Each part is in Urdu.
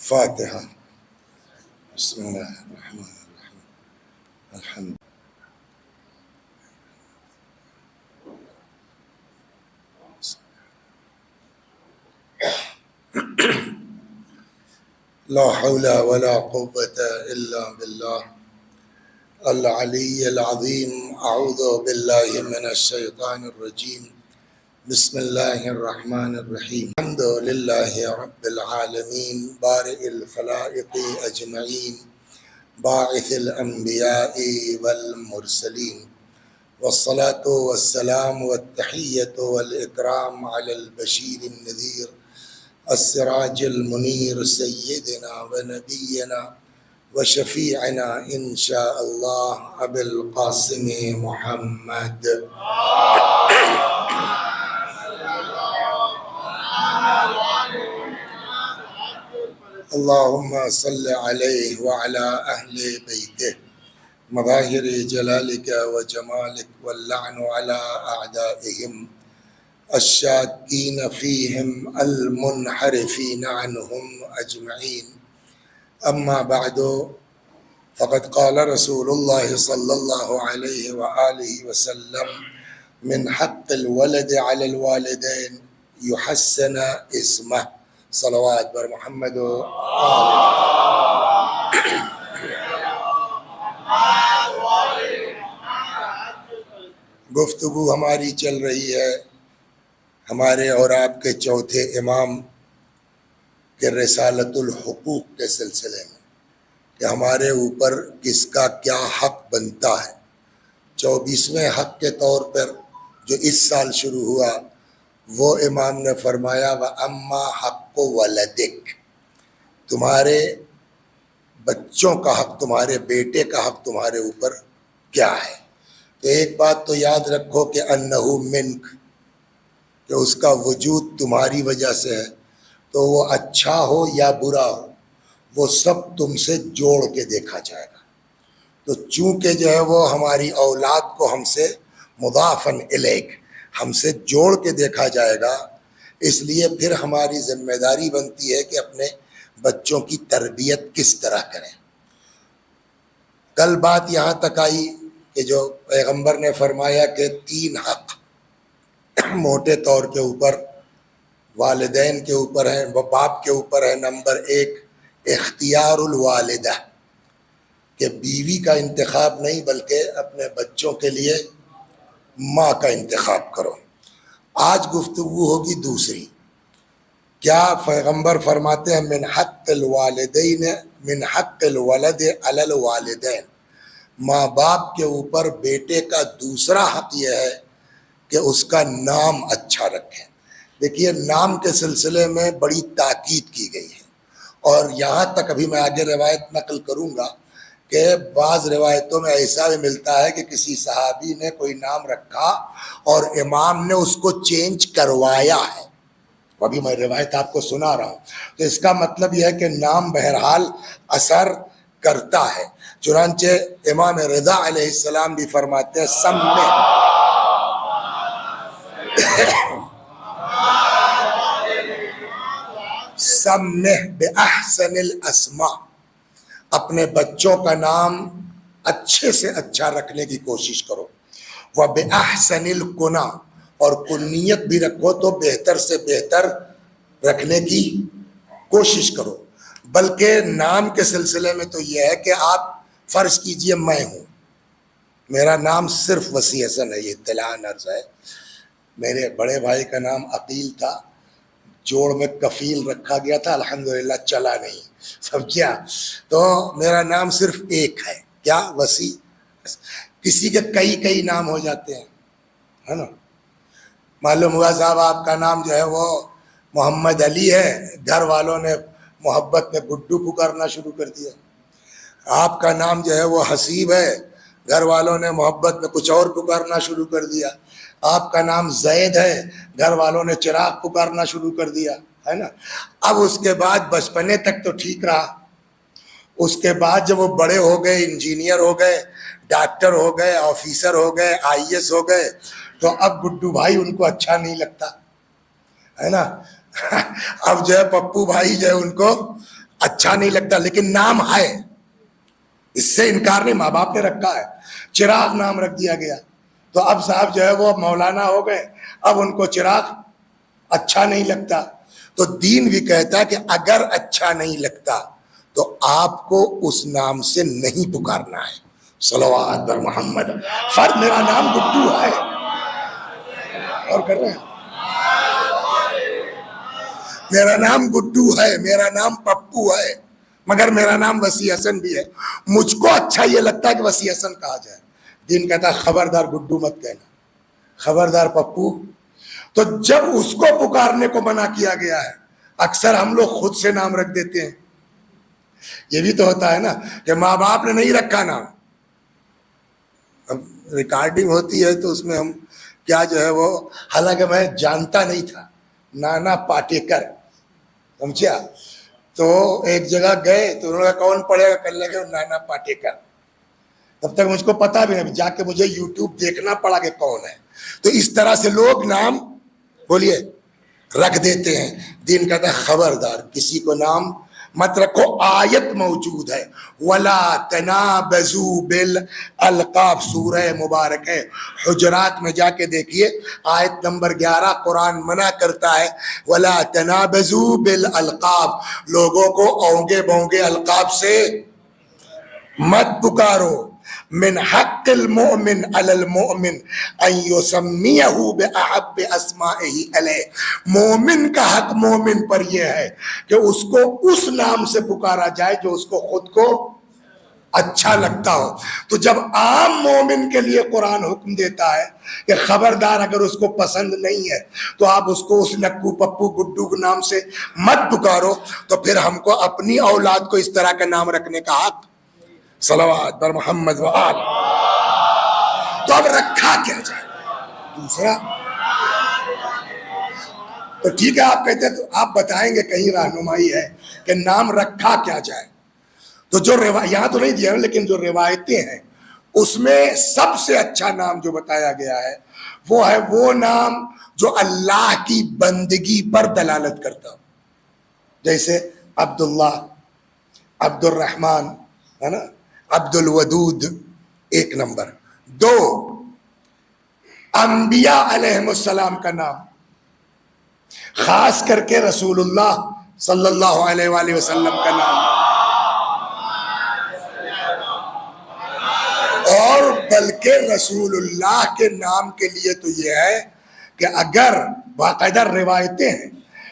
فاتحة. بسم الله الرحمن الرحيم. الحمد لا حول ولا قوة إلا بالله العلي العظيم. أعوذ بالله من الشيطان الرجيم. بسم الله الرحمن الرحيم. الحمد لله رب العالمين بارئ الخلائق أجمعين باعث الأنبياء والمرسلين، والصلاة والسلام والتحية والإكرام على البشير النذير السراج المنير سيدنا ونبينا وشفيعنا إن شاء الله أبي القاسم محمد. اللهم صل عليه وعلى أهل بيته مظاهر جلالك وجمالك، واللعن على أعدائهم الشاكين فيهم المنحرفين عنهم أجمعين. أما بعد، فقد قال رسول الله صلى الله عليه وآله وسلم: من حق الولد على الوالدين يحسن اسمه. صلوات بر محمد و گفتگو ہماری چل رہی ہے ہمارے اور آپ کے چوتھے امام کے رسالت الحقوق کے سلسلے میں کہ ہمارے اوپر کس کا کیا حق بنتا ہے۔ 24ویں حق کے طور پر جو اس سال شروع ہوا، وہ امام نے فرمایا: وَأَمَّا حَقُّ وَلَدِكَ، تمہارے بچوں کا حق، تمہارے بیٹے کا حق تمہارے اوپر کیا ہے۔ تو ایک بات تو یاد رکھو کہ انہو منک، کہ اس کا وجود تمہاری وجہ سے ہے، تو وہ اچھا ہو یا برا ہو وہ سب تم سے جوڑ کے دیکھا جائے گا۔ تو چونکہ جو ہے وہ ہماری اولاد کو ہم سے مضافاً الیک، ہم سے جوڑ کے دیکھا جائے گا، اس لیے پھر ہماری ذمہ داری بنتی ہے کہ اپنے بچوں کی تربیت کس طرح کریں۔ کل بات یہاں تک آئی کہ جو پیغمبر نے فرمایا کہ 3 حق موٹے طور کے اوپر والدین کے اوپر ہیں، وہ باپ کے اوپر ہے۔ نمبر 1 اختیار الوالدہ، کہ بیوی کا انتخاب نہیں بلکہ اپنے بچوں کے لیے ماں کا انتخاب کرو۔ آج گفتگو ہوگی دوسری۔ کیا پیغمبر فرماتے ہیں من حق الوالدین، من حق الولد علی الوالدین، ماں باپ کے اوپر بیٹے کا دوسرا حق یہ ہے کہ اس کا نام اچھا رکھیں۔ دیکھیے، نام کے سلسلے میں بڑی تاکید کی گئی ہے، اور یہاں تک ابھی میں آگے روایت نقل کروں گا کہ بعض روایتوں میں ایسا بھی ملتا ہے کہ کسی صحابی نے کوئی نام رکھا اور امام نے اس کو چینج کروایا ہے۔ ابھی میں روایت آپ کو سنا رہا ہوں، تو اس کا مطلب یہ ہے کہ نام بہرحال اثر کرتا ہے۔ چنانچہ امام رضا علیہ السلام بھی فرماتے ہیں: سمّہ بِأَحْسَنِ الْأَسْمَاءِ، اپنے بچوں کا نام اچھے سے اچھا رکھنے کی کوشش کرو۔ وَبِأَحْسَنِ الْكُنَى، اور کنیت بھی رکھو تو بہتر سے بہتر رکھنے کی کوشش کرو۔ بلکہ نام کے سلسلے میں تو یہ ہے کہ آپ فرض کیجئے میں ہوں، میرا نام صرف وسیع حسن ہے، یہ اطلاع عرض ہے۔ میرے بڑے بھائی کا نام عقیل تھا، جوڑ میں کفیل رکھا گیا تھا، الحمدللہ چلا نہیں، سمجھا؟ تو میرا نام صرف ایک ہے، کیا؟ وسیع۔ کسی کے کئی نام ہو جاتے ہیں، ہے نا؟ معلوم ہوا صاحب آپ کا نام جو ہے وہ محمد علی ہے، گھر والوں نے محبت میں گڈو پکارنا شروع کر دیا۔ آپ کا نام جو ہے وہ حسیب ہے، گھر والوں نے محبت میں کچھ اور پکارنا شروع کر دیا۔ آپ کا نام زید ہے، گھر والوں نے چراغ پکارنا شروع کر دیا، ہے نا؟ اب اس کے بعد بچپنے تک تو ٹھیک رہا، اس کے بعد جب وہ بڑے ہو گئے، انجینئر ہو گئے، ڈاکٹر ہو گئے، آفیسر ہو گئے، IAS ہو گئے، تو اب گڈو بھائی ان کو اچھا نہیں لگتا، ہے نا؟ اب جو ہے پپو بھائی جو ہے ان کو اچھا نہیں لگتا لیکن نام ہے, اس سے انکار نہیں, ماں باپ نے رکھا ہے. چراغ نام رکھ دیا گیا, تو اب صاحب جو ہے وہ مولانا ہو گئے, اب ان کو چراغ اچھا نہیں لگتا. تو دین بھی کہتا ہے کہ اگر اچھا نہیں لگتا تو آپ کو اس نام سے نہیں پکارنا ہے. صلوات بر محمد. فرد میرا نام گڈو ہے اور کر رہے ہیں, میرا نام گڈو ہے, میرا نام پپو ہے, مگر میرا نام وسیع حسن بھی ہے. مجھ کو اچھا یہ لگتا ہے کہ وسیع حسن کہا جائے. دین کہتا ہے خبردار گڈو مت کہنا, خبردار پپو. تو جب اس کو پکارنے کو منع کیا گیا ہے, اکثر ہم لوگ خود سے نام رکھ دیتے ہیں. یہ بھی تو ہوتا ہے نا کہ ماں باپ نے نہیں رکھا نام, اب ریکارڈنگ ہوتی ہے تو اس میں ہم کیا جو ہے وہ, حالانکہ میں جانتا نہیں تھا, نانا پاٹیکر, سمجھا. تو ایک جگہ گئے تو انہوں نے کون پڑھے گا, کہنے لگے نانا پاٹیکر. تب تک مجھ کو پتا بھی نہیں, جا کے مجھے یوٹیوب دیکھنا پڑا کہ کون ہے. تو اس طرح سے لوگ نام بولیے رکھ دیتے ہیں. دین کہتا ہے خبردار کسی کو نام مت رکھو. آیت موجود ہے وَلَا تَنَابَزُوا بِالْأَلْقَابِ, سورہ مبارک ہے حجرات میں, جا کے دیکھیے آیت نمبر 11. قرآن منع کرتا ہے وَلَا تَنَابَزُوا بِالْأَلْقَابِ, لوگوں کو اونگے بونگے القاب سے مت پکارو. من حق المؤمن علی المؤمن ان یسمیہ بأحب اسمائہ علیہ, مومن کا حق مومن پر یہ ہے کہ اس کو اس نام سے پکارا جائے جو اس کو خود کو اچھا لگتا ہو. تو جب عام مومن کے لیے قرآن حکم دیتا ہے کہ خبردار اگر اس کو پسند نہیں ہے تو آپ اس کو اس نکو پپو گڈو کے نام سے مت پکارو, تو پھر ہم کو اپنی اولاد کو اس طرح کا نام رکھنے کا حق. صلوات بر محمد و آل. تو اب رکھا کیا جائے دوسرا, تو ٹھیک ہے آپ کہتے ہیں تو آپ بتائیں گے کہیں رہنمائی ہے کہ نام رکھا کیا جائے. تو جو یہاں تو نہیں دیا لیکن جو روایتیں ہیں اس میں سب سے اچھا نام جو بتایا گیا ہے وہ ہے وہ نام جو اللہ کی بندگی پر دلالت کرتا ہو, جیسے عبداللہ, عبد الرحمن ہے نا, عبد الودود, ایک نمبر. 2, انبیاء علیہم السلام کا نام, خاص کر کے رسول اللہ صلی اللہ علیہ وآلہ وسلم کا نام, اور بلکہ رسول اللہ کے نام کے لیے تو یہ ہے کہ اگر باقاعدہ روایتیں ہیں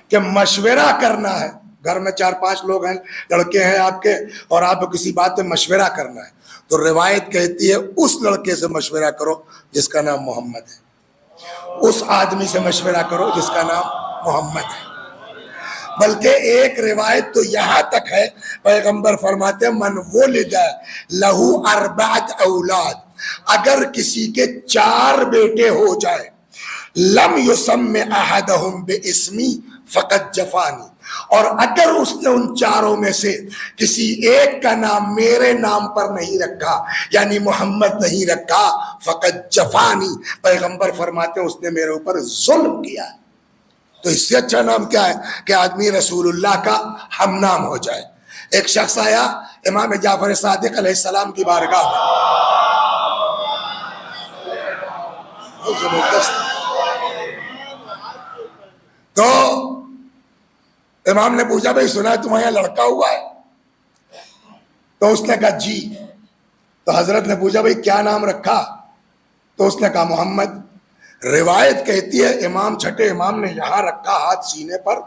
کہ مشورہ کرنا ہے, گھر میں 4-5 لوگ ہیں, لڑکے ہیں آپ کے, اور آپ کو کسی بات پہ مشورہ کرنا ہے, تو روایت کہتی ہے اس لڑکے سے مشورہ کرو جس کا نام محمد ہے, اس آدمی سے مشورہ کرو جس کا نام محمد ہے. بلکہ ایک روایت تو یہاں تک ہے, پیغمبر فرماتے ہیں من ولد لہو 4 اولاد, اگر کسی کے 4 بیٹے ہو جائے, لم یسم احدہم باسمی فقد جفانی, اور اگر اس نے ان 4 میں سے کسی ایک کا نام میرے نام پر نہیں رکھا, یعنی محمد نہیں رکھا, فقد جفانی, پیغمبر فرماتے ہیں اس نے میرے اوپر ظلم کیا. تو اس سے اچھا نام کیا ہے کہ آدمی رسول اللہ کا ہم نام ہو جائے. ایک شخص آیا امام جعفر صادق علیہ السلام کی بارگاہ میں, تو امام نے پوچھا بھائی سنا ہے تمہارے یہاں لڑکا ہوا ہے؟ تو اس نے کہا جی. تو حضرت نے پوچھا بھائی کیا نام رکھا؟ تو اس نے کہا محمد. روایت کہتی ہے امام چھٹے امام نے یہاں رکھا ہاتھ سینے پر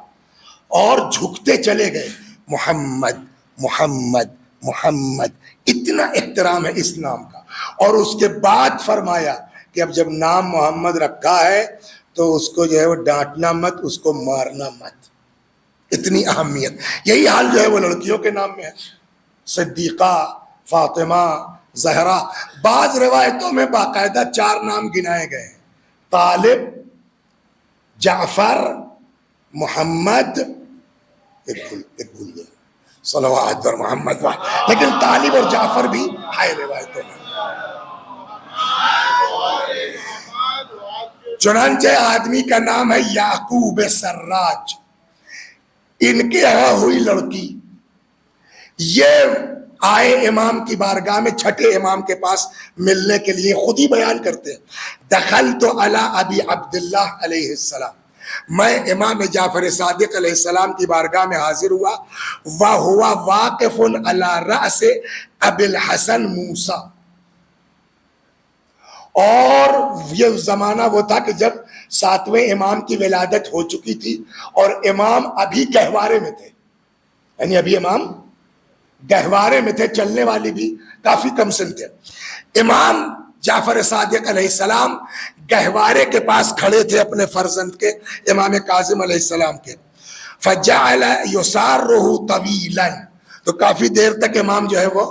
اور جھکتے چلے گئے, محمد محمد محمد, اتنا احترام ہے اس نام کا. اور اس کے بعد فرمایا کہ اب جب نام محمد رکھا ہے تو اس کو جو ہے وہ ڈانٹنا مت, اس کو مارنا مت, اتنی اہمیت. یہی حال جو ہے وہ لڑکیوں کے نام میں ہے, صدیقہ, فاطمہ, زہرا. بعض روایتوں میں باقاعدہ 4 نام گنائے گئے ہیں, طالب, جعفر, محمد, ایک بھول گیا, صلوات پر محمد. لیکن طالب اور جعفر بھی ہے روایتوں میں. چنانچہ آدمی کا نام ہے یعقوب سراج, ان کے یہاں ہوئی لڑکی یہ آئے امام کی بارگاہ میں چھٹے امام کے پاس ملنے کے لیے، خود ہی بیان کرتے ہیں، دخلت علی ابی عبداللہ علیہ السلام، میں امام جعفر صادق علیہ السلام کی بارگاہ میں حاضر ہوا، وَهُوَ وَاقِفٌ عَلَى رَأْسِ ابی الحسن موسیٰ، اور یہ زمانہ وہ تھا کہ جب 7ویں امام کی ولادت ہو چکی تھی اور امام ابھی گہوارے میں تھے، یعنی ابھی امام گہوارے میں تھے، چلنے والی بھی کافی کم سن تھے۔ امام جعفر صادق علیہ السلام گہوارے کے پاس کھڑے تھے اپنے فرزند کے امام کاظم علیہ السلام کے، فجعل یسارہ طویلا، تو کافی دیر تک امام جو ہے وہ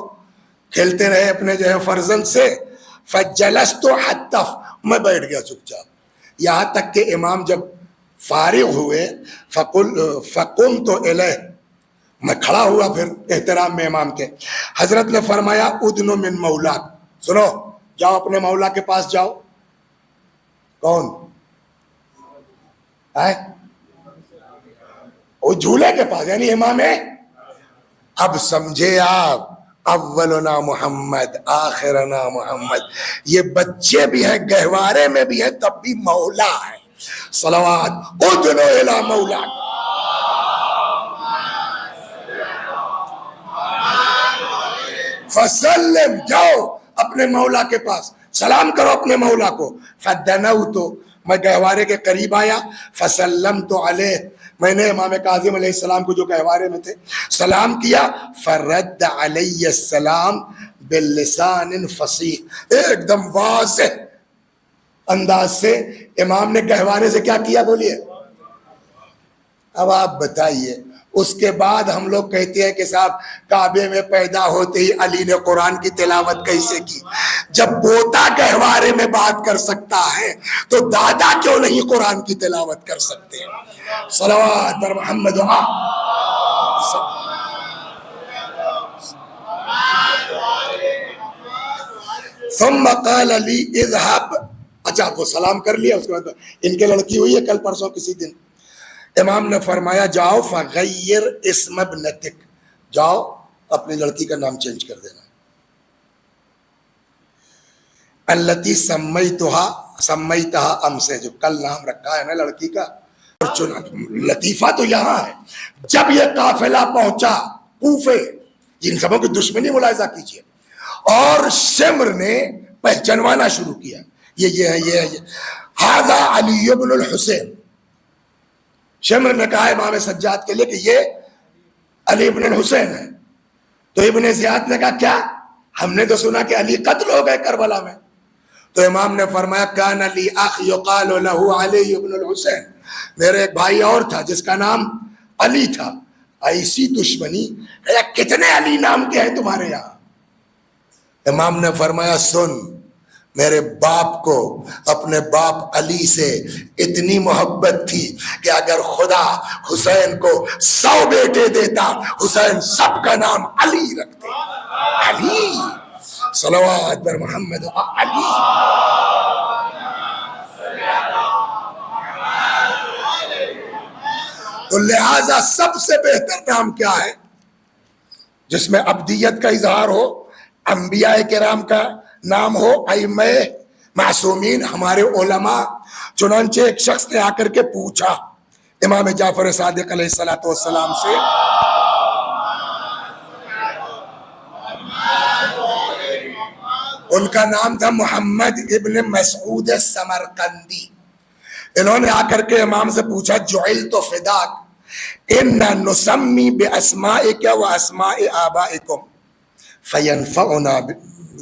کھیلتے رہے اپنے جو ہے فرزند سے، فجلست حتی، میں بیٹھ گیا چپ چاپ، یہاں تک کہ امام جب فارغ ہوئے، فقمت الیہ، میں کھڑا ہوا پھر احترام میں امام کے۔ حضرت نے فرمایا ادن من مولاک، سنو جاؤ اپنے مولا کے پاس جاؤ۔ کون ہے؟ وہ جھولے کے پاس، یعنی امام ہے۔ اب سمجھے آپ، اولنا محمد آخرنا محمد، یہ بچے بھی ہیں گہوارے میں بھی ہیں تب بھی مولا ہے، صلوات، ادنو الی مولاک، فسلم، جاؤ اپنے مولا کے پاس سلام کرو اپنے مولا کو۔ فدنوت، میں گہوارے کے قریب آیا، فسلمت علیہ، میں نے امام کاظم علیہ السلام کو جو گہوارے میں تھے سلام کیا، فرد علیہ السلام باللسان فصیح، ایک دم واضح انداز سے امام نے گہوارے سے کیا کیا، بولیے۔ اب آپ بتائیے، اس کے بعد ہم لوگ کہتے ہیں کہ صاحب کعبے میں پیدا ہوتے ہی علی نے قرآن کی تلاوت کیسے کی؟ جب پوتا گہوارے میں بات کر سکتا ہے تو دادا کیوں نہیں قرآن کی تلاوت کر سکتے ہیں؟ صلوات بر محمد و ثم قال لی اذهب، اچھا آپ کو سلام کر لیا، اس کے بعد ان کے لڑکی ہوئی ہے کل پرسوں کسی دن، امام نے فرمایا جاؤ فغیر اسم ابنتک، جاؤ اپنی لڑکی کا نام چینج کر دینا، التی سمیتہا امسے، جو کل نام رکھا ہے نا لڑکی کا۔ لطیفہ تو یہاں ہے، جب یہ قافلہ پہنچا کوفے، ان سبوں کی دشمنی ملاحظہ کیجئے، اور شمر نے پہچانوانا شروع کیا، یہ ہے ھذا علی بن الحسین، شمر نے کہا امام سجاد کے لیے کہ یہ علی ابن الحسین ہے، تو ابن زیاد نے کہا کیا، ہم نے تو سنا کہ علی قتل ہو گئے کربلا میں، تو امام نے فرمایا کان لی اخ یقال لہ علی ابن الحسین، میرے ایک بھائی اور تھا جس کا نام علی تھا، ایسی دشمنی، کتنے علی نام کے ہیں تمہارے یہاں؟ امام نے فرمایا سن، میرے باپ کو اپنے باپ علی سے اتنی محبت تھی کہ اگر خدا حسین کو 100 بیٹے دیتا حسین سب کا نام علی رکھتے، علی، صلوات بر محمد علی۔ تو لہذا سب سے بہتر نام کیا ہے جس میں عبدیت کا اظہار ہو، انبیاء کرام کا نام ہو، ائمہ معصومین، ہمارے علماء۔ چنانچہ ایک شخص نے آ کر کے پوچھا امام جعفر صادق علیہ السلام سے، ان کا نام تھا محمد ابن مسعود سمرقندی، انہوں نے آ کر کے امام سے پوچھا جعلت فداک ان نسمی باسمائک و اسماء آبائکم فینفعنا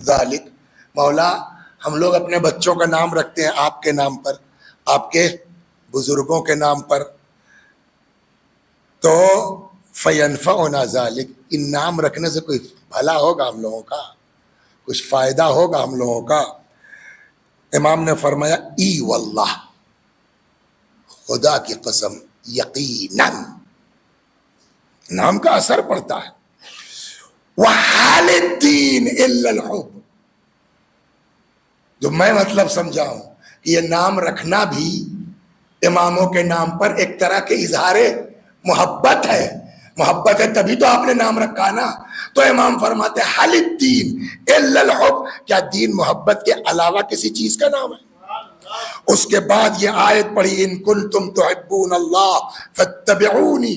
ذلک، مولا ہم لوگ اپنے بچوں کا نام رکھتے ہیں آپ کے نام پر، آپ کے بزرگوں کے نام پر، تو فینفعنا ذلک، ان نام رکھنے سے کوئی بھلا ہوگا ہم لوگوں کا، کچھ فائدہ ہوگا ہم لوگوں کا؟ امام نے فرمایا ای واللہ، خدا کی قسم، یقیناً نام کا اثر پڑتا ہے، وحال الدین الا الحب، جو میں مطلب سمجھا ہوں کہ یہ نام رکھنا بھی اماموں کے نام پر ایک طرح کے اظہار محبت ہے، محبت ہے تبھی تو آپ نے نام رکھا نا. تو امام فرماتے حل الدین الا الحب، کیا دین محبت کے علاوہ کسی چیز کا نام ہے؟ اس کے بعد یہ آیت پڑھی ان کنتم تحبون اللہ فاتبعونی،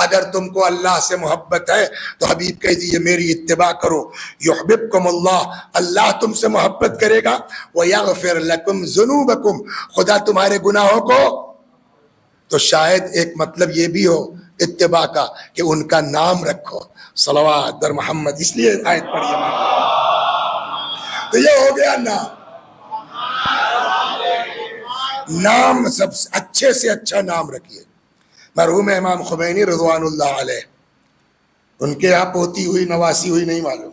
اگر تم کو اللہ سے محبت ہے تو حبیب کہہ دیجئے میری اتباع کرو. یحببکم اللہ، اللہ تم سے محبت کرے گا. ویغفر لکم ذنوبکم، خدا تمہارے گناہوں کو. تو شاید ایک مطلب یہ بھی ہو اتباع کا کہ ان کا نام رکھو. صلوات بر محمد، اس لیے آیت پڑھی ہے. تو یہ ہو گیا نام سب سے اچھے سے اچھا نام رکھیے. مرحوم امام خمینی رضوان اللہ علیہ، ان کے یہاں پوتی ہوئی نواسی ہوئی نہیں معلوم،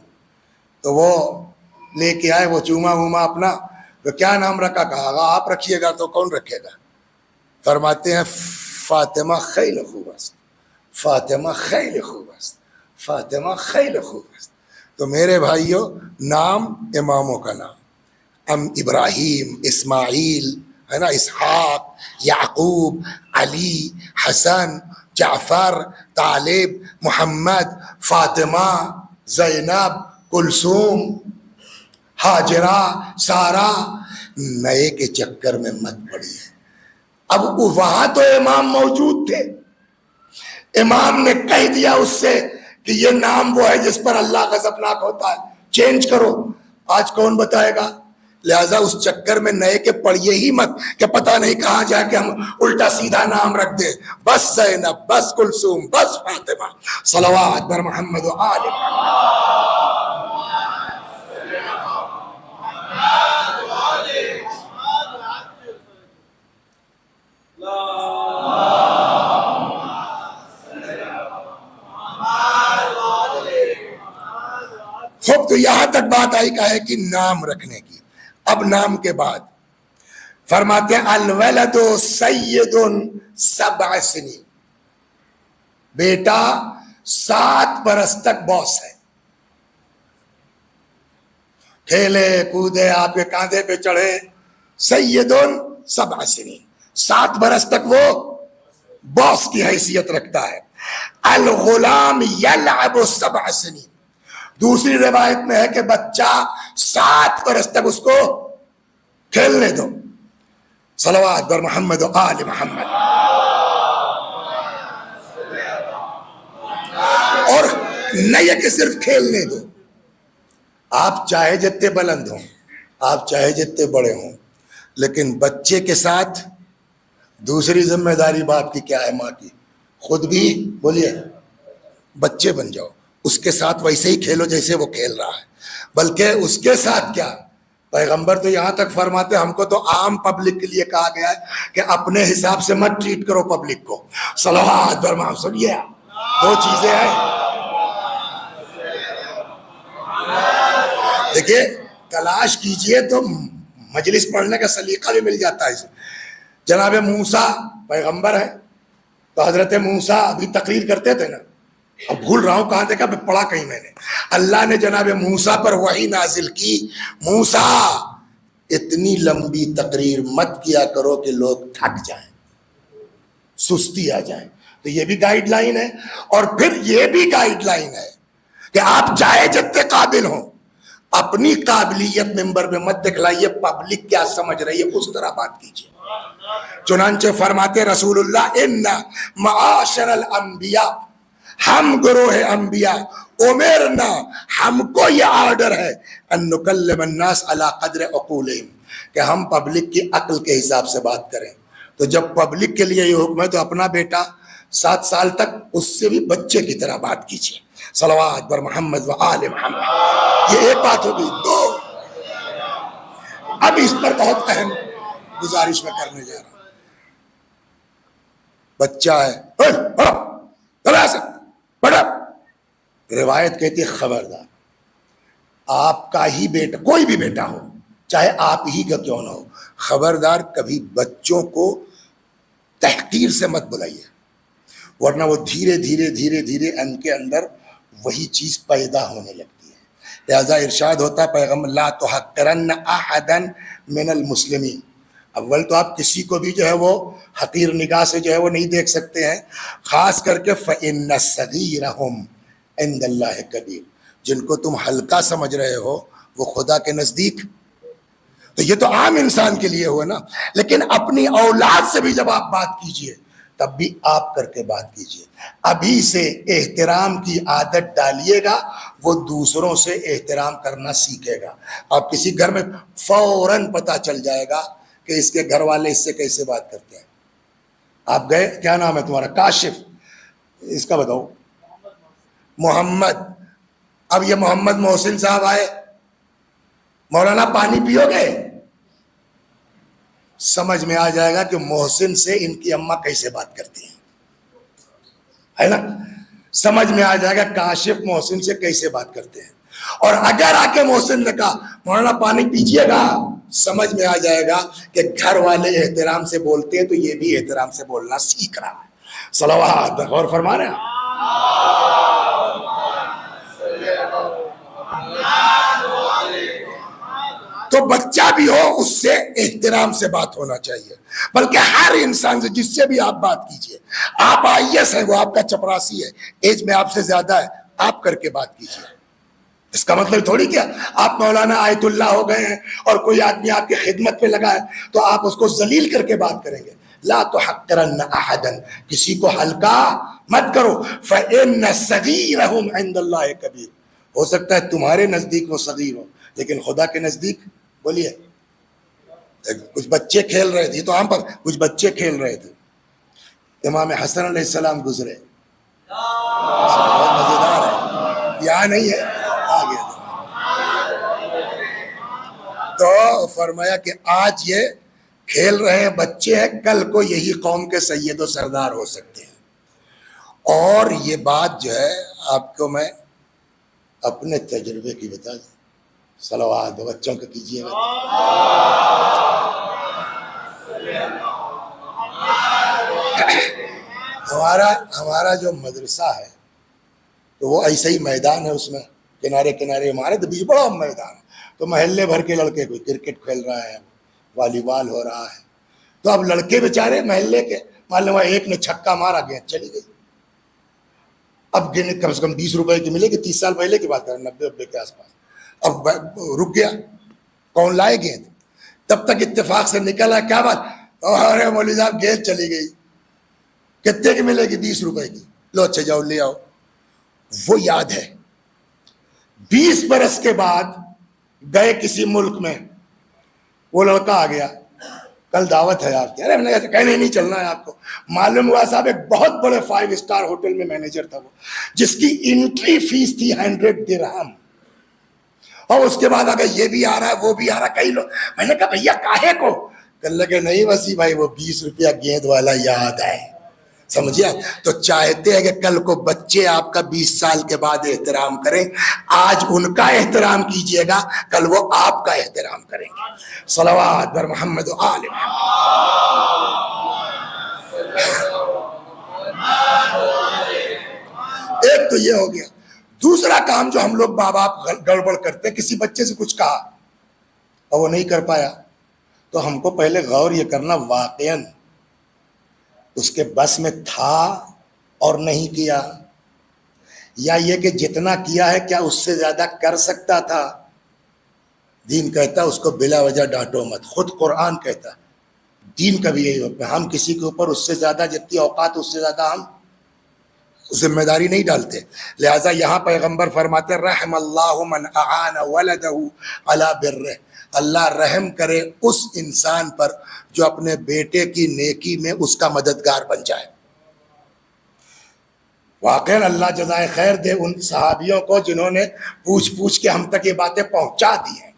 تو وہ لے کے آئے وہ چوما ووما اپنا، تو کیا نام رکھا؟ کہا آپ رکھیے گا تو کون رکھے گا؟ فرماتے ہیں فاطمہ خیل خوب است، فاطمہ خیل خوب است، فاطمہ خیل خوب است. تو میرے بھائیوں، نام اماموں کا نام، ابراہیم، اسماعیل ہے نا، اسحاق، یعقوب، علی، حسن، جعفر، طالب، محمد، فاطمہ، زینب، کلثوم، ہاجرہ، سارہ. نئے کے چکر میں مت پڑیے. اب وہاں تو امام موجود تھے، امام نے کہہ دیا اس سے کہ یہ نام وہ ہے جس پر اللہ غضبناک ہوتا ہے، چینج کرو. آج کون بتائے گا؟ لہذا اس چکر میں نئے کے پڑھیے ہی مت کہ پتہ نہیں کہاں جا کے ہم الٹا سیدھا نام رکھ دیں. بس زینب، بس کلثوم، بس فاطمہ. صلوات بر محمد و آل محمد. خوب، تو یہاں تک بات آئی کا ہے کہ نام رکھنے کی. اب نام کے بعد فرماتے ہیں الولد سید 7 سنین، بیٹا 7 برس تک باس ہے. کھیلے کودے آپ کے کاندھے پہ چڑھے، سید 7 سنین، 7 برس تک وہ باس کی حیثیت رکھتا ہے. الغلام یلعب 7 سنین، دوسری روایت میں ہے کہ بچہ 7 برس تک اس کو کھیلنے دو. صلوات بر محمد و آل محمد. اور نہیں کہ صرف کھیلنے دو، آپ چاہے جتنے بلند ہوں، آپ چاہے جتنے بڑے ہوں، لیکن بچے کے ساتھ دوسری ذمہ داری باپ کی کیا ہے؟ ماں کی. خود بھی بولیے بچے بن جاؤ، اس کے ساتھ ویسے ہی کھیلو جیسے وہ کھیل رہا ہے. بلکہ اس کے ساتھ کیا، پیغمبر تو یہاں تک فرماتے ہم کو تو عام پبلک کے لیے کہا گیا ہے کہ اپنے حساب سے مت ٹریٹ کرو پبلک کو. صلوات بر محمد. سنیے، 2 چیزیں ہیں. دیکھیے تلاش کیجئے تو مجلس پڑھنے کا سلیقہ بھی مل جاتا ہے. جناب موسیٰ پیغمبر ہے، تو حضرت موسیٰ ابھی تقریر کرتے تھے نا، اب بھول رہا ہوں کہاں دیکھا، پڑھا کہیں میں نے. اللہ نے جناب موسیٰ پر وحی نازل کی، موسیٰ اتنی لمبی تقریر مت کیا کرو کہ لوگ تھک جائیں، سستی آ جائیں. تو یہ بھی گائیڈ لائن ہے. اور پھر یہ بھی گائیڈ لائن ہے کہ آپ چاہے جتنے قابل ہوں، اپنی قابلیت ممبر میں مت دکھلائیے، پبلک کیا سمجھ رہی ہے اس طرح بات کیجیے. چنانچہ فرماتے رسول اللہ ان معاشر الانبیاء، ہم گروہ انبیاء، امرنا، ہم کو یہ آرڈر ہے ان نکلم الناس علی قدر عقولہم، کہ ہم پبلک کی عقل کے حساب سے بات کریں. تو جب پبلک کے لیے یہ حکم ہے تو اپنا بیٹا 7 سال تک اس سے بھی بچے کی طرح بات کیجیے. صلوات بر محمد و آل محمد. یہ ایک بات ہوگی. 2 اب اس پر بہت اہم گزارش میں کرنے جا رہا ہوں. بچہ ہے، بڑا روایت کہتی ہے خبردار، آپ کا ہی بیٹا، کوئی بھی بیٹا ہو، چاہے آپ ہی کا کیوں نہ ہو، خبردار کبھی بچوں کو تحقیر سے مت بلائیے، ورنہ وہ دھیرے دھیرے دھیرے دھیرے ان کے اندر وہی چیز پیدا ہونے لگتی ہے. لہذا ارشاد ہوتا ہے پیغمبر لا تحقرن احدا من المسلمین، اول تو آپ کسی کو بھی جو ہے وہ حقیر نگاہ سے جو ہے وہ نہیں دیکھ سکتے ہیں، خاص کر کے فَإِنَّ صَغِيرَهُمْ عِنْدَ اللَّهِ كَبِيرٌ، جن کو تم ہلکا سمجھ رہے ہو وہ خدا کے نزدیک. تو یہ تو عام انسان کے لیے ہوا نا، لیکن اپنی اولاد سے بھی جب آپ بات کیجئے تب بھی آپ کر کے بات کیجئے. ابھی سے احترام کی عادت ڈالیے گا، وہ دوسروں سے احترام کرنا سیکھے گا. آپ کسی گھر میں فوراً پتہ چل جائے گا کہ اس کے گھر والے اس سے کیسے بات کرتے ہیں. آپ گئے، کیا نام ہے تمہارا؟ کاشف، اس کا بتاؤ. محمد. اب یہ محمد محسن صاحب آئے، مولانا پانی پیو گے؟ سمجھ میں آ جائے گا کہ محسن سے ان کی اماں کیسے بات کرتی ہیں، ہے نا؟ سمجھ میں آ جائے گا کاشف محسن سے کیسے بات کرتے ہیں. اور اگر آ کے محسن نے کہا مولانا پانی پیجیے گا، سمجھ میں آ جائے گا کہ گھر والے احترام سے بولتے ہیں تو یہ بھی احترام سے بولنا سیکھ رہا ہے. صلوات، غور فرما رہے ہیں. تو بچہ بھی ہو اس سے احترام سے بات ہونا چاہیے، بلکہ ہر انسان سے جس سے بھی آپ بات کیجئے. آپ آئیس ہیں، وہ آپ کا چپراسی ہے، ایج میں آپ سے زیادہ ہے، آپ کر کے بات کیجئے. اس کا مطلب تھوڑی کیا آپ مولانا آیت اللہ ہو گئے ہیں اور کوئی آدمی آپ کی خدمت پہ لگا ہے تو آپ اس کو ذلیل کر کے بات کریں گے. لا تحقرن احدا، کسی کو ہلکا مت کرو. فإن صغیرہم عند اللہ کبیر، ہو سکتا ہے تمہارے نزدیک وہ صغیر ہو لیکن خدا کے نزدیک. بولیے. کچھ بچے کھیل رہے تھے، تو عام پر کچھ بچے کھیل رہے تھے، امام حسن علیہ السلام گزرے. بہت مزیدار ہے، یہاں نہیں ہے، آ گیا تو فرمایا کہ آج یہ کھیل رہے ہیں، بچے ہیں، کل کو یہی قوم کے سید و سردار ہو سکتے ہیں. اور یہ بات جو ہے آپ کو میں اپنے تجربے کی بتا دوں. صلوات بچوں کو کیجیے گا. ہمارا جو مدرسہ ہے تو وہ ایسا ہی میدان ہے، اس میں کنارے کنارے ہمارے تو بیچ بڑا میدان ہے. تو محلے بھر کے لڑکے، کوئی کرکٹ کھیل رہا ہے، والی بال ہو رہا ہے. تو اب لڑکے بیچارے محلے کے، مان لو ایک نے چھکا مارا، گیند چلی گئی. اب گیند کم سے کم 20 روپے کی ملے گی، 30 سال پہلے کی بات ہے، 90 کے آس پاس. اب رک گیا، کون لائے گیند؟ تب تک اتفاق سے نکلا، کیا بات؟ ارے مولوی صاحب گیند چلی گئی. کتنے کی ملے گی؟ 20 روپے کی. لو اچھا جاؤ لے آؤ. وہ یاد ہے 20 برس کے بعد گئے کسی ملک میں، وہ لڑکا آ گیا، کل دعوت ہے آپ کی. ارے میں نے کہا کہنے نہیں چلنا ہے آپ کو. معلوم ہوا صاحب ایک بہت بڑے 5 اسٹار ہوٹل میں مینیجر تھا وہ، جس کی انٹری فیس تھی 100 درہم. اور اس کے بعد اگر یہ بھی آ رہا ہے وہ بھی آ رہا ہے، کئی لوگ. میں نے کہا بھیا کاہے کو؟ کہ لگے نہیں وسیع بھائی وہ 20 روپیہ گیند والا یاد ہے. سمجھیا؟ تو چاہتے ہیں کہ کل کو بچے آپ کا 20 سال کے بعد احترام کریں. آج ان کا احترام کیجئے گا، کل وہ آپ کا احترام کریں گے. صلوات بر محمد و آل محمد. ایک تو یہ ہو گیا. دوسرا کام جو ہم لوگ ماں باپ گڑبڑ کرتے، کسی بچے سے کچھ کہا اور وہ نہیں کر پایا تو ہم کو پہلے غور یہ کرنا واقعاً اس کے بس میں تھا اور نہیں کیا، یا یہ کہ جتنا کیا ہے کیا اس سے زیادہ کر سکتا تھا. دین کہتا اس کو بلا وجہ ڈانٹو مت. خود قرآن کہتا، دین کا بھی یہی ہوتا ہے، ہم کسی کے اوپر اس سے زیادہ جتنی اوقات اس سے زیادہ ہم ذمہ داری نہیں ڈالتے. لہٰذا یہاں پیغمبر فرماتے رحم اللہ من اعان ولدہ علی برہ، اللہ رحم کرے اس انسان پر جو اپنے بیٹے کی نیکی میں اس کا مددگار بن جائے. واقعاً اللہ جزائے خیر دے ان صحابیوں کو جنہوں نے پوچھ کے ہم تک یہ باتیں پہنچا دی ہیں.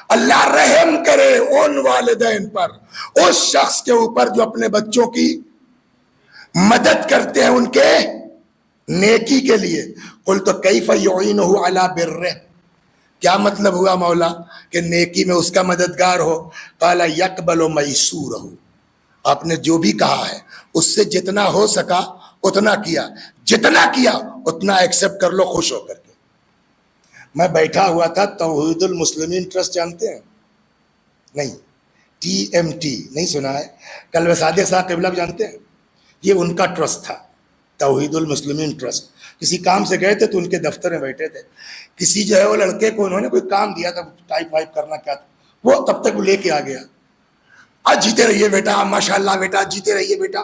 اللہ رحم کرے ان والدین پر، اس شخص کے اوپر جو اپنے بچوں کی مدد کرتے ہیں ان کے نیکی کے لیے. قلت کیف یعینہ علی برہ، کیا مطلب ہوا مولا کہ نیکی میں اس کا مددگار ہو؟ قال یقبل میسورہ، آپ نے جو بھی کہا ہے اس سے جتنا ہو سکا اتنا کیا، جتنا کیا اتنا ایکسپٹ کر لو خوش ہو کر کے. میں بیٹھا ہوا تھا توحید المسلمین ٹرسٹ، جانتے ہیں؟ نہیں، TMT نہیں سنا ہے؟ قلب صادق صاحب قبلہ جانتے ہیں؟ یہ ان کا ٹرسٹ تھا، توحید المسلمین ٹرسٹ. کسی کام سے گئے تھے تو ان کے دفتر میں بیٹھے تھے. کسی جو ہے وہ لڑکے کو انہوں نے کوئی کام دیا تھا، ٹائپ وائپ کرنا کیا تھا، وہ تب تک وہ لے کے آ گیا. آج جیتے رہیے بیٹا، ماشاء اللہ بیٹا، جیتے رہیے بیٹا.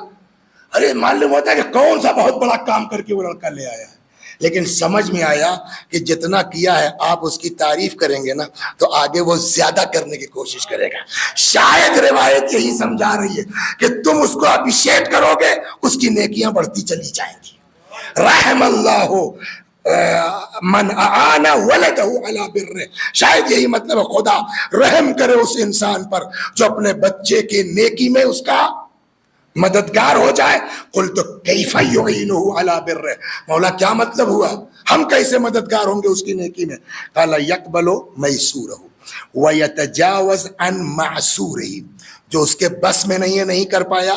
ارے معلوم ہوتا ہے کہ کون سا بہت بڑا کام کر کے وہ لڑکا لے آیا ہے. لیکن سمجھ میں آیا کہ جتنا کیا ہے آپ اس کی تعریف کریں گے نا تو آگے وہ زیادہ کرنے کی کوشش کرے گا. شاید روایت یہی سمجھا رہی ہے کہ تم اس کو اپریشیٹ کرو گے، اس کی نیکیاں بڑھتی چلی جائیں گی. رحم اللہ من اعان ولدہ علی برہ، شاید یہی مطلب ہے خدا رحم کرے اس انسان پر جو اپنے بچے کی نیکی میں اس کا مددگار ہو جائے. قلت کیف یعینہ علی برہ، مولا کیا مطلب ہوا، ہم کیسے مددگار ہوں گے اس کی نیکی میں؟ قال یقبل میسورہ ویتجاوز عن معسورہ، جو اس کے بس میں نہیں ہے، نہیں کر پایا،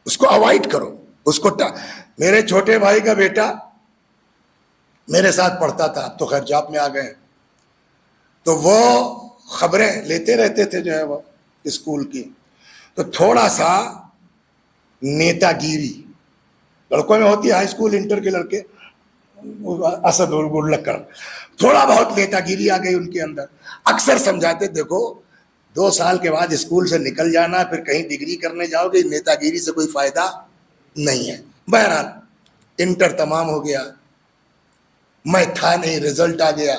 اس کو اوائڈ کرو. اس کو میرے چھوٹے بھائی کا بیٹا میرے ساتھ پڑھتا تھا، اب تو خیر جاب میں آ گئے، تو وہ خبریں لیتے رہتے تھے جو ہے وہ اسکول کی. تو تھوڑا سا نیتا گیری لڑکوں میں ہوتی ہے، ہائی اسکول انٹر کے لڑکے اسد الکڑ، تھوڑا بہت نیتا گیری آ گئی ان کے اندر. اکثر سمجھاتے دیکھو 2 سال کے بعد اسکول سے نکل جانا، پھر کہیں ڈگری کرنے جاؤ گے، نیتا گیری سے کوئی فائدہ نہیں ہے. بہرحال انٹر تمام ہو گیا، میں تھا نہیں، رزلٹ آ گیا.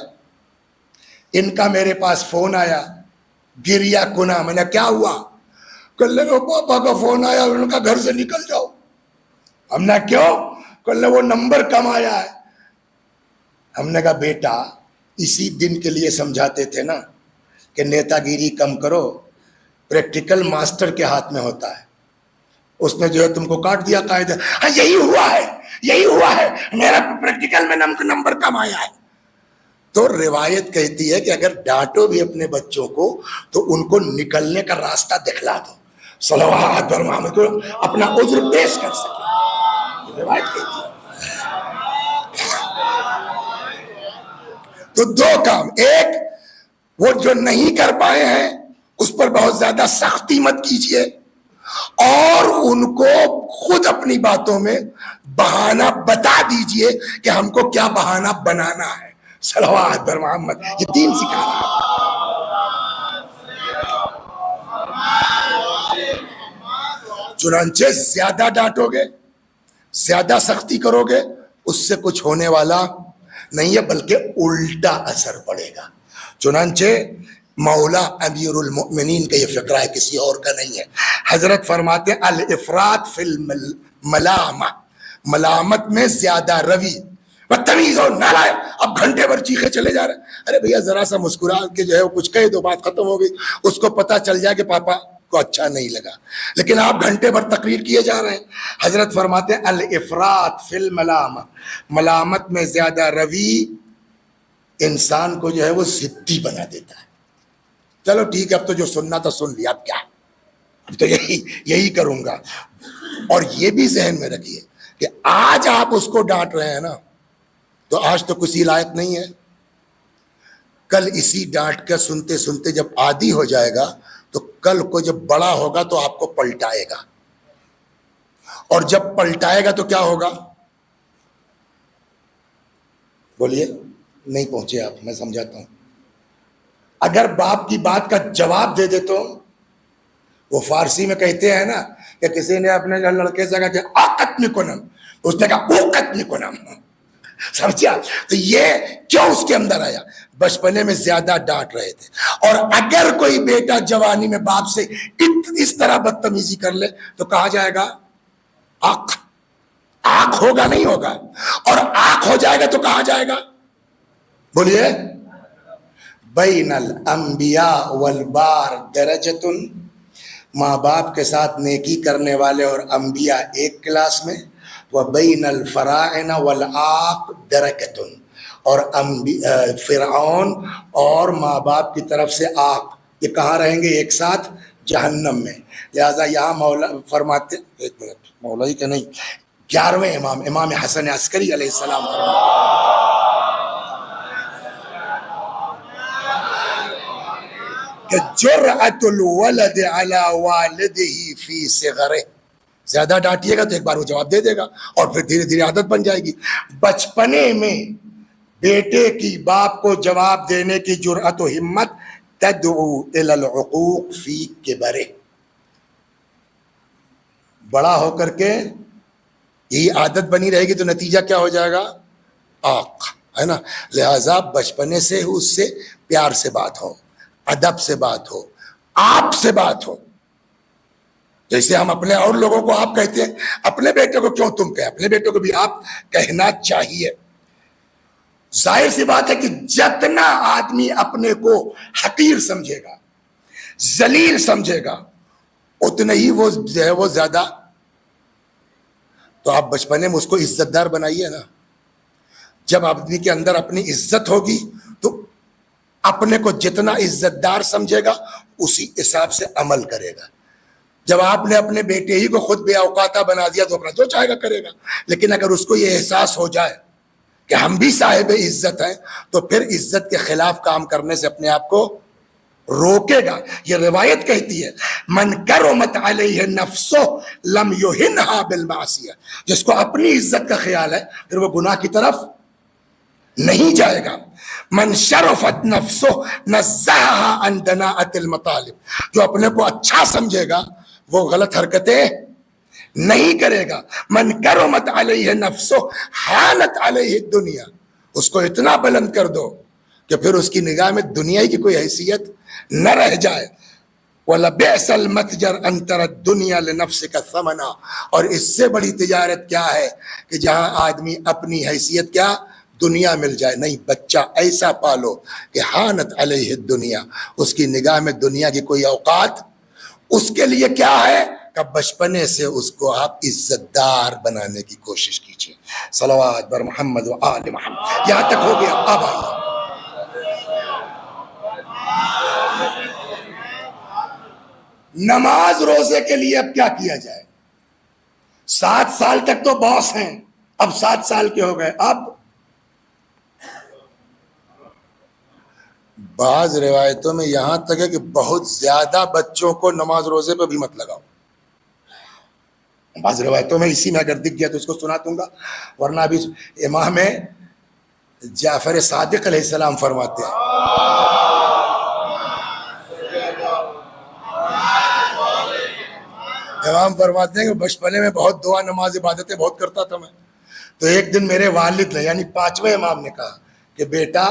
ان کا میرے پاس فون آیا، گریا کنا. میں نے کیا ہوا؟ کل پاپا کا فون آیا، انہوں نے کہا گھر سے نکل جاؤ. ہم نے کیوں؟ کل وہ نمبر کم آیا ہے. ہم نے کہا بیٹا اسی دن کے لیے سمجھاتے تھے نا کہ نیتا گیری کم کرو، پریکٹیکل ماسٹر کے ہاتھ میں ہوتا ہے. اس نے جو ہے تم کو کاٹ دیا قاعدہ. ہاں یہی ہوا ہے، یہی ہوا ہے، میرا پریکٹیکل میں نمبر کم آیا ہے. تو روایت کہتی ہے کہ اگر ڈانٹو بھی اپنے بچوں کو تو ان کو نکلنے کا راستہ دکھلا دو، صلوات بر محمد کو اپنا عذر پیش کر سکے. روایت کہتی ہے. تو 2 کام، ایک وہ جو نہیں کر پائے ہیں اس پر بہت زیادہ سختی مت کیجیے، اور ان کو خود اپنی باتوں میں بہانہ بتا دیجئے کہ ہم کو کیا بہانہ بنانا ہے. صلوات بر محمد، یہ دین سکھا رہا ہے. چنانچہ زیادہ ڈانٹو گے، زیادہ سختی کرو گے، اس سے کچھ ہونے والا نہیں ہے، بلکہ الٹا اثر پڑے گا. چنانچہ مولا امیر المؤمنین کا یہ فقرہ ہے، کسی اور کا نہیں ہے. حضرت فرماتے ہیں الافراط فی الملامہ، ملامت میں زیادہ روی، بدتمیز اور نالائق. اب گھنٹے بھر چیخے چلے جا رہے ہیں. ارے بھیا ذرا سا مسکرا کے جو ہے وہ کچھ کہے دو، بات ختم ہو گئی، اس کو پتہ چل جائے کہ پاپا کو اچھا نہیں لگا. لیکن آپ گھنٹے بھر تقریر کیے جا رہے ہیں. حضرت فرماتے ہیں الافراط فی الملامہ، ملامت میں زیادہ روی انسان کو جو ہے وہ ضدی بنا دیتا ہے. چلو ٹھیک ہے، اب تو جو سننا تھا سن لیا، اب کیا، اب تو یہی کروں گا. اور یہ بھی ذہن میں رکھیے کہ آج آپ اس کو ڈانٹ رہے ہیں نا، تو آج تو کسی لائق نہیں ہے. کل اسی ڈانٹ کا سنتے سنتے جب عادی ہو جائے گا تو کل کو جب بڑا ہوگا تو آپ کو پلٹائے گا، اور جب پلٹائے گا تو کیا ہوگا؟ بولیے، نہیں پہنچے آپ، میں سمجھاتا ہوں. اگر باپ کی بات کا جواب دے دے تو وہ فارسی میں کہتے ہیں نا کہ کسی نے اپنے لڑکے سے کہا کہ آقت نکنم، اس نے کہا اوقت نکنم. سمجھا؟ تو یہ کیوں اس کے اندر آیا؟ بچپنے میں زیادہ ڈانٹ رہے تھے. اور اگر کوئی بیٹا جوانی میں باپ سے اس طرح بدتمیزی کر لے تو کہا جائے گا آق. آق ہوگا نہیں ہوگا، اور آق ہو جائے گا تو کہا جائے گا، بولیے، بین الانبیاء والبار درجتن، ماں باپ کے ساتھ نیکی کرنے والے اور انبیاء ایک کلاس میں، وبین الفراعنہ والعاق درکتن، اور فرعون اور ماں باپ کی طرف سے آق، یہ کہاں رہیں گے؟ ایک ساتھ جہنم میں. لہذا یہاں مولا فرماتے، ایک منٹ، مولا ہی کہ نہیں، 11ویں امام حسن عسکری علیہ السلام فرماتے کہ جرأت الولد علی والدہ فی صغرہ، زیادہ ڈانٹیے گا تو ایک بار وہ جواب دے دے گا اور پھر دھیرے دھیرے عادت بن جائے گی۔ بچپنے میں بیٹے کی باپ کو جواب دینے کی جرأت و ہمت تدعو الی العقوق فی کبرہ، بڑا ہو کر کے یہی عادت بنی رہے گی تو نتیجہ کیا ہو جائے گا؟ آق، ہے نا۔ لہذا بچپنے سے اس سے پیار سے بات ہو، ادب سے بات ہو، آپ سے بات ہو۔ جیسے ہم اپنے اور لوگوں کو آپ کہتے ہیں، اپنے بیٹے کو کیوں تم کہیں، اپنے بیٹے کو بھی آپ کہنا چاہیے۔ ظاہر سی بات ہے کہ جتنا آدمی اپنے کو حقیر سمجھے گا، ذلیل سمجھے گا، اتنا ہی وہ جو ہے وہ زیادہ، تو آپ بچپنے میں اس کو عزت دار بنائیے نا۔ جب آدمی کے اندر اپنی عزت ہوگی تو اپنے کو جتنا عزت دار سمجھے گا اسی حساب سے عمل کرے گا۔ جب آپ نے اپنے بیٹے ہی کو خود بے اوقاتہ بنا دیا تو اپنا جو چاہے گا کرے گا، لیکن اگر اس کو یہ احساس ہو جائے کہ ہم بھی صاحب عزت ہیں تو پھر عزت کے خلاف کام کرنے سے اپنے آپ کو روکے گا۔ یہ روایت کہتی ہے من کرمت علیہ نفسہ لم یہنہا بالمعصیہ، جس کو اپنی عزت کا خیال ہے پھر وہ گناہ کی طرف نہیں جائے گا۔ من شرفت نفسہ نزہہا عن دناءۃ المطالب، جو اپنے کو اچھا سمجھے گا وہ غلط حرکتیں نہیں کرے گا۔ من کرمت علیہ نفسہ حانت علیہ الدنیا، اس کو اتنا بلند کر دو کہ پھر اس کی نگاہ میں دنیا کی کوئی حیثیت نہ رہ جائے۔ وَلَبِئْسَ الْمَتْجَرْ أَن تَرَى الدُّنْيَا لِنَفْسِكَ ثَمَنًا، اور اس سے بڑی تجارت کیا ہے کہ جہاں آدمی اپنی حیثیت کیا دنیا مل جائے۔ نہیں، بچہ ایسا پالو کہ حانت علیہ الدنیا، اس کی نگاہ میں دنیا کی کوئی اوقات اس کے لیے کیا ہے کہ بچپنے سے اس کو آپ عزت دار بنانے کی کوشش کیجیے۔ صلوات بر محمد و آل محمد۔ یہاں تک ہو گیا۔ اب آئیے نماز روزے کے لیے اب کیا کیا جائے۔ 7 سال تک تو باس ہیں، اب 7 سال کے ہو گئے، اب بعض روایتوں میں یہاں تک ہے کہ بہت زیادہ بچوں کو نماز روزے پہ بھی مت لگاؤ۔ بعض روایتوں میں اسی میں اگر دکھ گیا تو اس کو سنا دوں گا، ورنہ ابھی امام جعفر صادق علیہ السلام فرماتے ہیں، امام فرماتے ہیں کہ بچپنے میں بہت دعا نماز عبادتیں بہت کرتا تھا میں، تو ایک دن میرے والد نے یعنی 5ویں امام نے کہا کہ بیٹا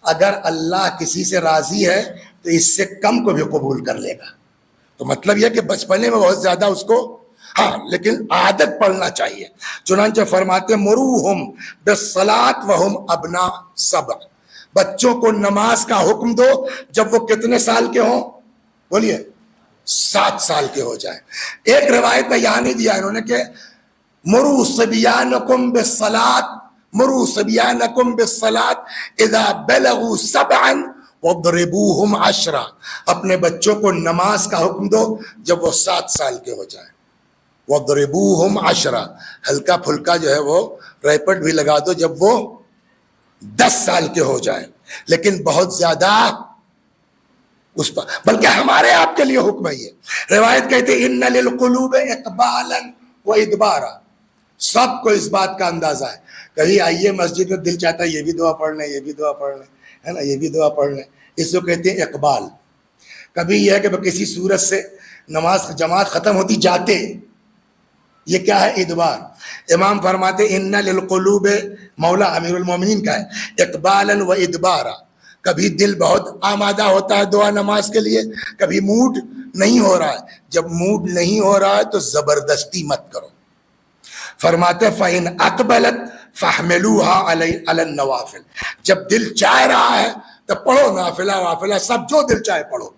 اگر اللہ کسی سے راضی ہے تو اس سے کم کو بھی قبول کر لے گا۔ تو مطلب یہ کہ بچپنے میں بہت زیادہ اس کو، ہاں لیکن عادت پڑنا چاہیے۔ چنانچہ فرماتے مروہم بالصلاۃ وہم ابناء 7، بچوں کو نماز کا حکم دو جب وہ کتنے سال کے ہوں، بولیے 7 سال کے ہو جائیں۔ ایک روایت میں یہاں نہیں دیا انہوں نے کہ مروا صبیانکم بالصلاۃ، مروا صبیانکم بالصلاۃ اذا بلغوا 7 واضربوہم 10، اپنے بچوں کو نماز کا حکم دو جب وہ 7 سال کے ہو جائیں۔ وَضْرِبُوهُمْ 10، ہلکا پھلکا جو ہے وہ ریپٹ بھی لگا دو جب وہ 10 سال کے ہو جائیں، لیکن بہت زیادہ اس پر، بلکہ ہمارے آپ کے لیے حکم ہے یہ۔ روایت کہتے ہیں اِنَّ لِلْقُلُوبِ اِقْبَالًا وَإِدْبَارًا، سب کو اس بات کا اندازہ ہے، کہیں آئیے مسجد میں دل چاہتا ہے یہ بھی دعا پڑھ لیں، یہ بھی دعا پڑھ لیں، ہے نا، یہ بھی دعا پڑھ لیں، اس کو کہتے ہیں اقبال۔ کبھی یہ ہے کہ کسی صورت سے نماز جماعت ختم ہوتی جاتے، یہ کیا ہے ادبار۔ امام فرماتے ان للقلوب، مولا امیر المومنین کا ہے، اقبالا و ادبارا، کبھی دل بہت آمادہ ہوتا ہے دعا نماز کے لیے، کبھی موڈ نہیں ہو رہا ہے۔ جب موڈ نہیں ہو رہا ہے تو زبردستی مت کرو۔ فرماتے فَإِنْ أَقْبَلَتْ فَحْمِلُوهَا عَلَى النَّوَافِلِ، جب دل چاہ رہا ہے تو پڑھو، نافلہ وافلہ سب جو دل چاہے پڑھو۔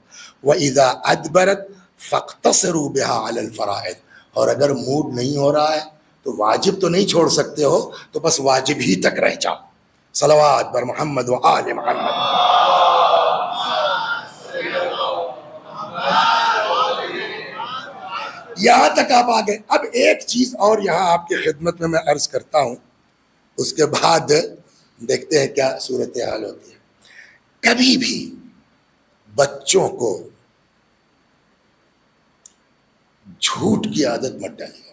وَإِذَا أَدْبَرَتْ فَاقْتَصِرُوا بِهَا عَلَى الْفَرَائِضِ، اور اگر موڈ نہیں ہو رہا ہے تو واجب تو نہیں چھوڑ سکتے ہو، تو بس واجب ہی تک رہ جاؤ۔ صلوات بر محمد و آل محمد۔ یہاں تک آپ آگے۔ اب ایک چیز اور یہاں آپ کی خدمت میں عرض کرتا ہوں، اس کے بعد دیکھتے ہیں کیا صورتحال ہوتی ہے۔ کبھی بھی بچوں کو جھوٹ کی عادت مت ڈالیے.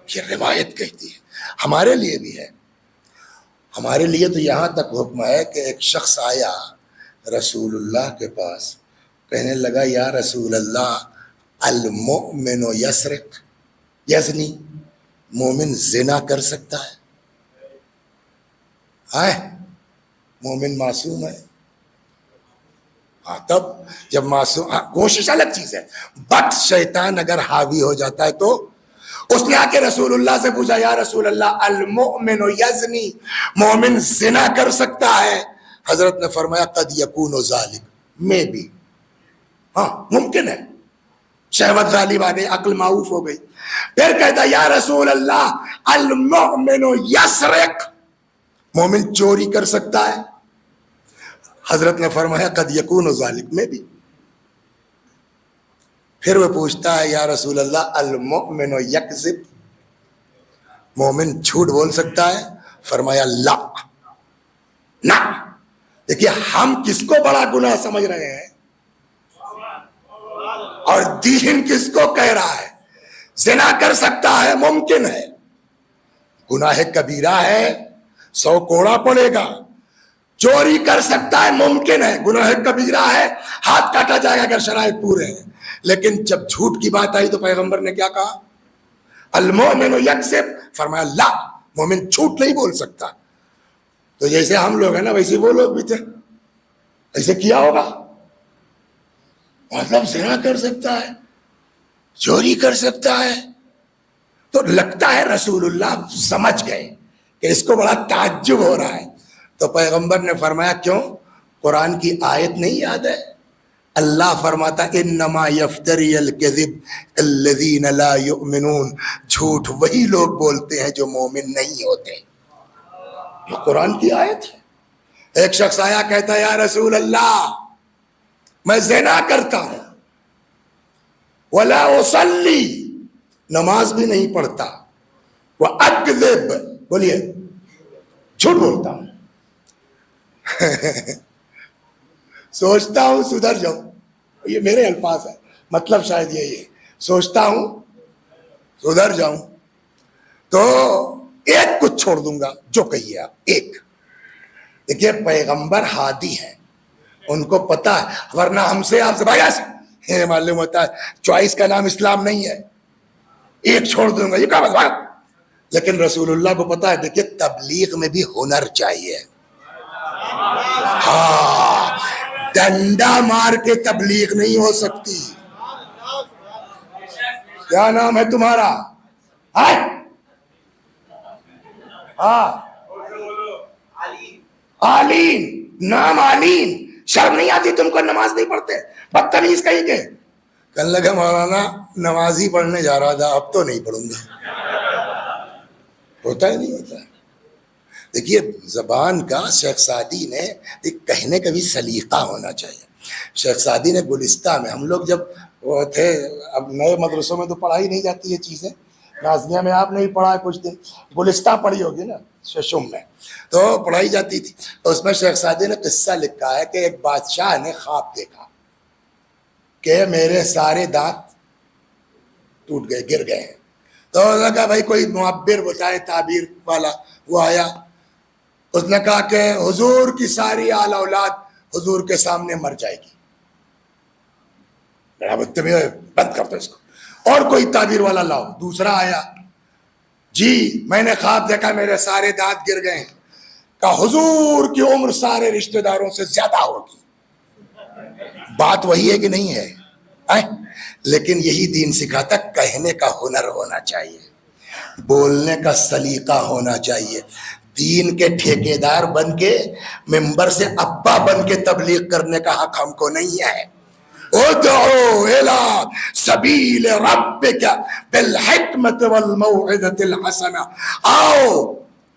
یہ روایت کہتی ہے، ہمارے لیے بھی ہے. ہمارے لیے تو یہاں تک حکم ہے کہ ایک شخص آیا رسول اللہ کے پاس، کہنے لگا یا رسول اللہ المؤمن یسرق یزنی، مومن زنا کر سکتا ہے؟ مومن معصوم ہے. ہاں تب جب معصوم، کوشش الگ چیز ہے، بٹ شیطان اگر حاوی ہو جاتا ہے تو اس نے آ کے رسول اللہ سے پوچھا یا رسول اللہ المؤمن یزنی، مومن زنا کر سکتا ہے؟ حضرت نے فرمایا قد یکون ذالک، میں بھی، ہاں ممکن ہے. شہوت غالب آ گئی، عقل معوف ہو گئی. پھر کہتا یا رسول اللہ المؤمن یسرق، مومن چوری کر سکتا ہے؟ حضرت نے فرمایا قد یکون ذالک، میں بھی. پھر وہ پوچھتا ہے یا رسول اللہ المؤمن یکذب، مومن جھوٹ بول سکتا ہے؟ فرمایا لا، نہ. دیکھیے ہم کس کو بڑا گناہ سمجھ رہے ہیں اور دین کس کو کہہ رہا ہے. زنا کر سکتا ہے، ممکن ہے، گناہ کبیرہ ہے، 100 کوڑا پڑے گا. چوری کر سکتا ہے، ممکن ہے، گناہ کبیرہ ہے، ہاتھ کاٹا جائے گا اگر شرائط پورے ہیں. لیکن جب جھوٹ کی بات آئی تو پیغمبر نے کیا کہا؟ المؤمن یکذب، فرمایا لا، مومن جھوٹ نہیں بول سکتا. تو جیسے ہم لوگ ہیں نا ویسے وہ لوگ بھی تھے، ایسے کیا ہوگا. مطلب زنا کر سکتا ہے، چوری کر سکتا ہے. تو لگتا ہے رسول اللہ سمجھ گئے کہ اس کو بڑا تعجب ہو رہا ہے. تو پیغمبر نے فرمایا کیوں؟ قرآن کی آیت نہیں یاد ہے؟ اللہ فرماتا انما یفتری الکذب الذین لا یؤمنون، جھوٹ وہی لوگ بولتے ہیں جو مومن نہیں ہوتے. یہ قرآن کی آیت ہے. ایک شخص آیا کہتا یا رسول اللہ میں زنا کرتا ہوں، ولا اصلی، نماز بھی نہیں پڑھتا، واکذب، بولیے جھوٹ بولتا ہوں. سوچتا ہوں سدھر جاؤں، یہ میرے الفاظ ہیں، مطلب شاید یہی ہے، سوچتا ہوں سدھر جاؤں تو ایک کچھ چھوڑ دوں گا جو کہیے آپ. ایک دیکھیے پیغمبر ہادی ہیں، ان کو پتا ہے، ورنہ ہم سے آپ سے معلوم ہوتا ہے چوائس کا نام اسلام نہیں ہے. ایک چھوڑ دوں گا، یہ کہا بات. لیکن رسول اللہ کو پتا ہے دیکھیے تبلیغ میں بھی ہنر چاہیے. ہاں ڈنڈا مار کے تبلیغ نہیں ہو سکتی. کیا نام ہے تمہارا؟ ہاں عالین، نام عالین، شرم نہیں آتی تم کو؟ نماز نہیں پڑھتے، بدتمیز کہیں کے. کہنے لگا مولانا نماز ہی پڑھنے جا رہا تھا، اب تو نہیں پڑھوں گا. ہوتا ہی نہیں ہوتا. دیکھیے زبان کا شیخ سعدی نے کہنے کا بھی سلیقہ ہونا چاہیے. شیخ سعدی نے گلستہ میں، ہم لوگ جب وہ تھے، اب نئے مدرسوں میں تو پڑھائی نہیں جاتی یہ چیزیں، نازمیہ میں آپ نے پڑھا ہے کچھ دن، گلستہ پڑھی ہوگی نا ششم میں، تو پڑھائی جاتی تھی. تو اس میں شیخ سعدی نے قصہ لکھا ہے کہ ایک بادشاہ نے خواب دیکھا کہ میرے سارے دانت ٹوٹ گئے، گر گئے ہیں. تو اس نے کہا بھائی کوئی معبر بتائے، تعبیر والا. وہ آیا، اس نے کہا کہ حضور کی ساری آل اولاد حضور کے سامنے مر جائے گی. بند کر دو اس کو، اور کوئی تعبیر والا لاؤ. دوسرا آیا، جی میں نے خواب دیکھا میرے سارے دانت گر گئے ہیں. کہا حضور کی عمر سارے رشتہ داروں سے زیادہ ہوگی. بات وہی ہے کہ نہیں ہے؟ لیکن یہی دین سکھاتا، کہنے کا ہنر ہونا چاہیے، بولنے کا سلیقہ ہونا چاہیے. دین کے ٹھیکیدار بن کے ممبر سے ابا بن کے تبلیغ کرنے کا حق ہم کو نہیں ہے. ادعو الى سبیل ربک بالحکمت والموعظۃ الحسنہ، آؤ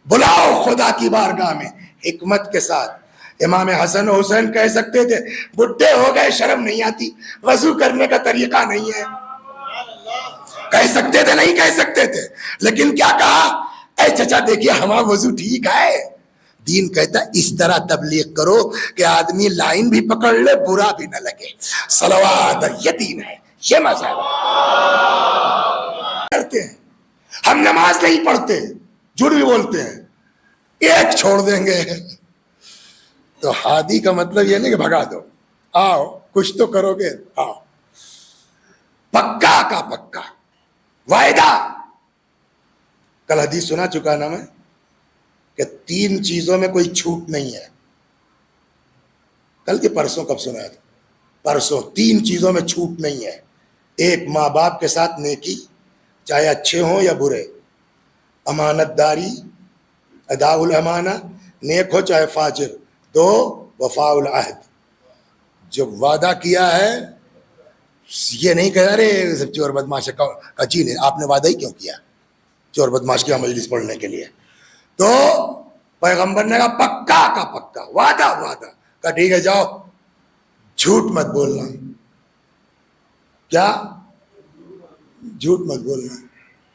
بلاؤ خدا کی بارگاہ میں حکمت کے ساتھ. امام حسن و حسین کہہ سکتے تھے بڈھے ہو گئے شرم نہیں آتی، وضو کرنے کا طریقہ نہیں ہے. کہہ سکتے تھے نہیں کہہ سکتے تھے، لیکن کیا کہا؟ اے چچا دیکھیے ہمارا وضو ٹھیک ہے، دین کہتا ہے اس طرح تبلیغ کرو کہ آدمی لائن بھی پکڑ لے، برا بھی نہ لگے. صلوات. یہ دین ہے، یہ مذہب کرتے ہیں. ہم نماز نہیں پڑھتے، جھوٹ بھی بولتے ہیں، ایک چھوڑ دیں گے. تو ہادی کا مطلب یہ نہیں کہ بھگا دو، آؤ کچھ تو کرو گے، آؤ. پکا کا پکا وعدہ. کل حدیث سنا چکا نا میں کہ 3 چیزوں میں کوئی چھوٹ نہیں ہے. کل کے پرسوں کب سنا تھا؟ پرسوں. 3 چیزوں میں چھوٹ نہیں ہے. ایک، ماں باپ کے ساتھ نیکی، چاہے اچھے ہوں یا برے. امانت داری، ادا الامانہ، نیک ہو چاہے فاجر. 2، وفاء العہد. جو وعدہ کیا ہے یہ نہیں کہا ارے سب چور بدماش کچی نے، آپ نے وعدہ ہی کیوں کیا چور بدماش کی مجلس پڑھنے کے لیے؟ تو پیغمبر نے کہا پکا کا پکا وعدہ کہا ٹھیک ہے جاؤ، جھوٹ مت بولنا. کیا؟ جھوٹ مت بولنا.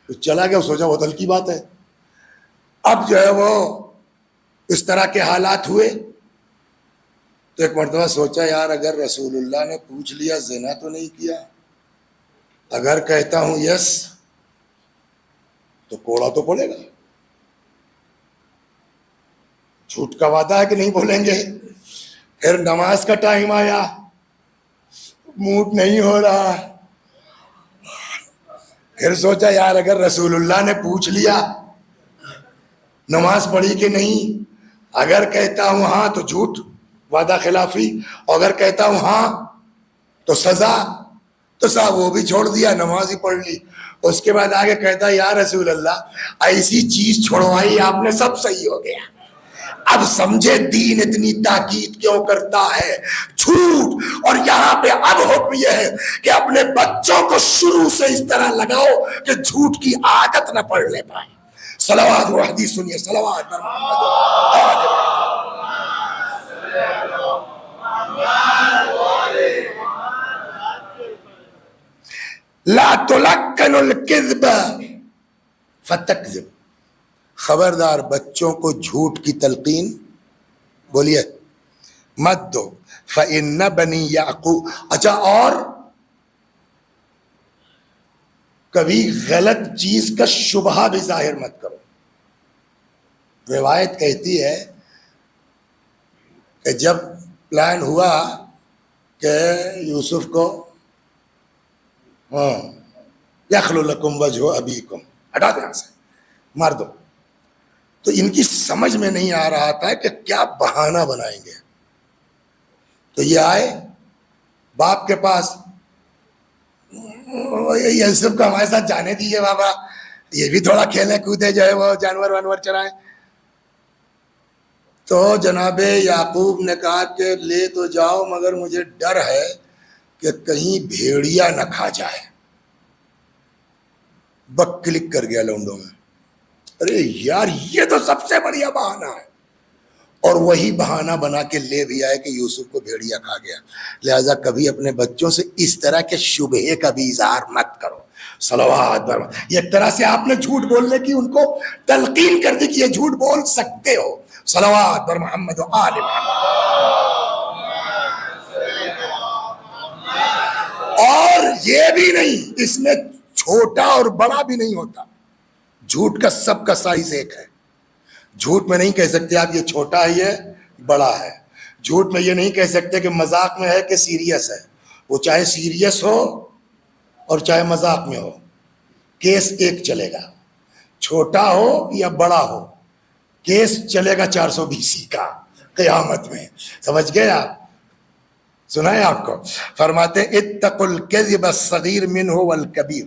تو چلا گیا، سوچا بہت ہلکی بات ہے. اب جو ہے وہ اس طرح کے حالات ہوئے تو ایک مرتبہ سوچا یار اگر رسول اللہ نے پوچھ لیا زنا تو نہیں کیا، اگر کہتا ہوں یس تو کوڑا تو پڑے گا. جھوٹ کا وعدہ ہے کہ نہیں بولیں گے. پھر نماز کا ٹائم آیا، موڈ نہیں ہو رہا. پھر سوچا یار اگر رسول اللہ نے پوچھ لیا نماز پڑھی کہ نہیں، اگر کہتا ہوں ہاں تو جھوٹ، وعدہ خلافی، اور اگر کہتا ہوں ہاں تو سزا. تو صاحب وہ بھی چھوڑ دیا، نماز ہی پڑھ لی. اس کے بعد آگے کہتا یا رسول اللہ ایسی چیز چھوڑوائی آپ نے، سب صحیح ہو گیا. اب سمجھے دین اتنی تاکید کیوں کرتا ہے. جھوٹ. اور یہاں پہ اب حکم یہ ہے کہ اپنے بچوں کو شروع سے اس طرح لگاؤ کہ جھوٹ کی عادت نہ پڑ لے پائے. صلوات و حدیث سنیے. صلوات پر محمد. لا تلقن الکذب فتکذب. خبردار بچوں کو جھوٹ کی تلقین بولیے مت دو. فإن بنی یعقوب. اچھا، اور کبھی غلط چیز کا شبہ بھی ظاہر مت کرو. روایت کہتی ہے کہ جب پلان ہوا کہ یوسف کو یخلو لکم وجہ ابیکم، ہٹا دو یہاں سے، مار دو، تو ان کی سمجھ میں نہیں آ رہا تھا کہ کیا بہانہ بنائیں گے. تو یہ آئے باپ کے پاس، یوسف کو ہمارے ساتھ جانے دیجیے بابا، یہ بھی تھوڑا کھیلیں کودے، جو ہے وہ جانور وانور چرائیں. تو جناب یعقوب نے کہا کہ لے تو جاؤ مگر مجھے ڈر ہے کہ کہیں بھیڑیا نہ کھا جائے. بک کلک کر گیا لونڈوں میں. ارے یار یہ تو سب سے بڑھیا بہانہ ہے. اور وہی بہانہ بنا کے لے بھی آئے کہ یوسف کو بھیڑیا کھا گیا. لہٰذا کبھی اپنے بچوں سے اس طرح کے شبہے کا بھی اظہار مت کرو. صلوات پر. یہ ایک طرح سے آپ نے جھوٹ بولنے کی ان کو تلقین کر دی کہ یہ جھوٹ بول سکتے ہو. صلوات پر محمد و آل محمد. اور یہ بھی نہیں، اس میں چھوٹا اور بڑا بھی نہیں ہوتا. جھوٹ کا سب کا سائز ایک ہے. جھوٹ میں نہیں کہہ سکتے آپ یہ چھوٹا ہے یہ بڑا ہے. جھوٹ میں یہ نہیں کہہ سکتے کہ مذاق میں ہے کہ سیریس ہے. وہ چاہے سیریس ہو اور چاہے مذاق میں ہو، کیس ایک چلے گا. چھوٹا ہو یا بڑا ہو، کیس چلے گا 420 کا قیامت میں. سمجھ گئے آپ؟ سنا ہے آپ کو؟ فرماتے اتقوا الکذب الصغیر منہ والکبیر.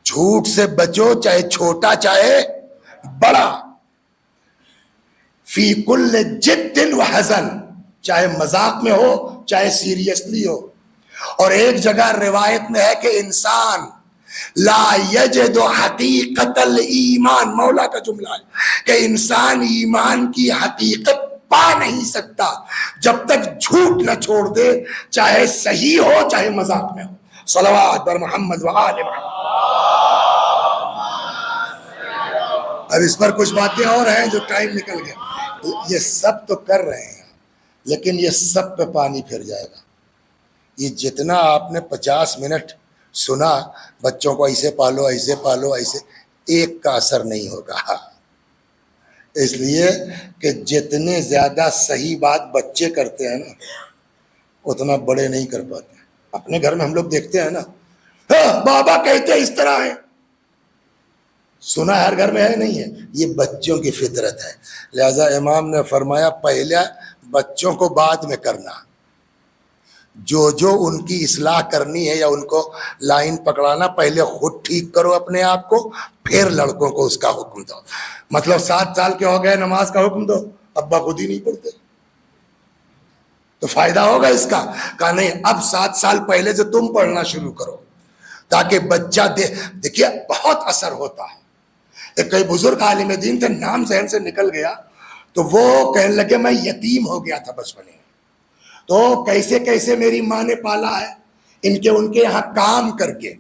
جھوٹ سے بچو، چاہے چھوٹا چاہے بڑا. فی کل جد و حزن، چاہے مذاق میں ہو چاہے سیریسلی ہو. اور ایک جگہ روایت میں ہے کہ انسان لا یجد حقیقت الایمان، مولا کا جملہ ہے کہ انسان ایمان کی حقیقت پا نہیں سکتا جب تک جھوٹ نہ چھوڑ دے، چاہے صحیح ہو چاہے مذاق میں ہو. صلوات بر محمد و آل محمد. اب اس پر کچھ باتیں اور ہیں جو ٹائم نکل گیا. یہ سب تو کر رہے ہیں لیکن یہ سب پہ پانی پھر جائے گا. یہ جتنا آپ نے 50 منٹ سنا بچوں کو ایسے پالو ایسے، ایک کا اثر نہیں ہوگا. اس لیے کہ جتنے زیادہ صحیح بات بچے کرتے ہیں نا اتنا بڑے نہیں کر پاتے. اپنے گھر میں ہم لوگ دیکھتے ہیں نا، ہاں بابا کہتے اس طرح ہے، سنا ہر گھر میں ہے نہیں ہے. یہ بچوں کی فطرت ہے. لہذا امام نے فرمایا پہلے بچوں کو بعد میں کرنا، جو ان کی اصلاح کرنی ہے یا ان کو لائن پکڑانا پہلے خود ٹھیک کرو اپنے آپ کو، پھر لڑکوں کو اس کا حکم دو. مطلب 7 سال کے ہو گئے نماز کا حکم دو، ابا خود ہی نہیں پڑھتے تو فائدہ ہوگا اس کا؟ کہا نہیں، اب 7 سال پہلے سے تم پڑھنا شروع کرو تاکہ بچہ دیکھیے بہت اثر ہوتا ہے. ایک کئی بزرگ عالم دین تھے، نام ذہن سے نکل گیا، تو وہ کہنے لگے میں یتیم ہو گیا تھا بچپنے میں، تو کیسے میری ماں نے پالا ہے ان کے یہاں کام کر کے،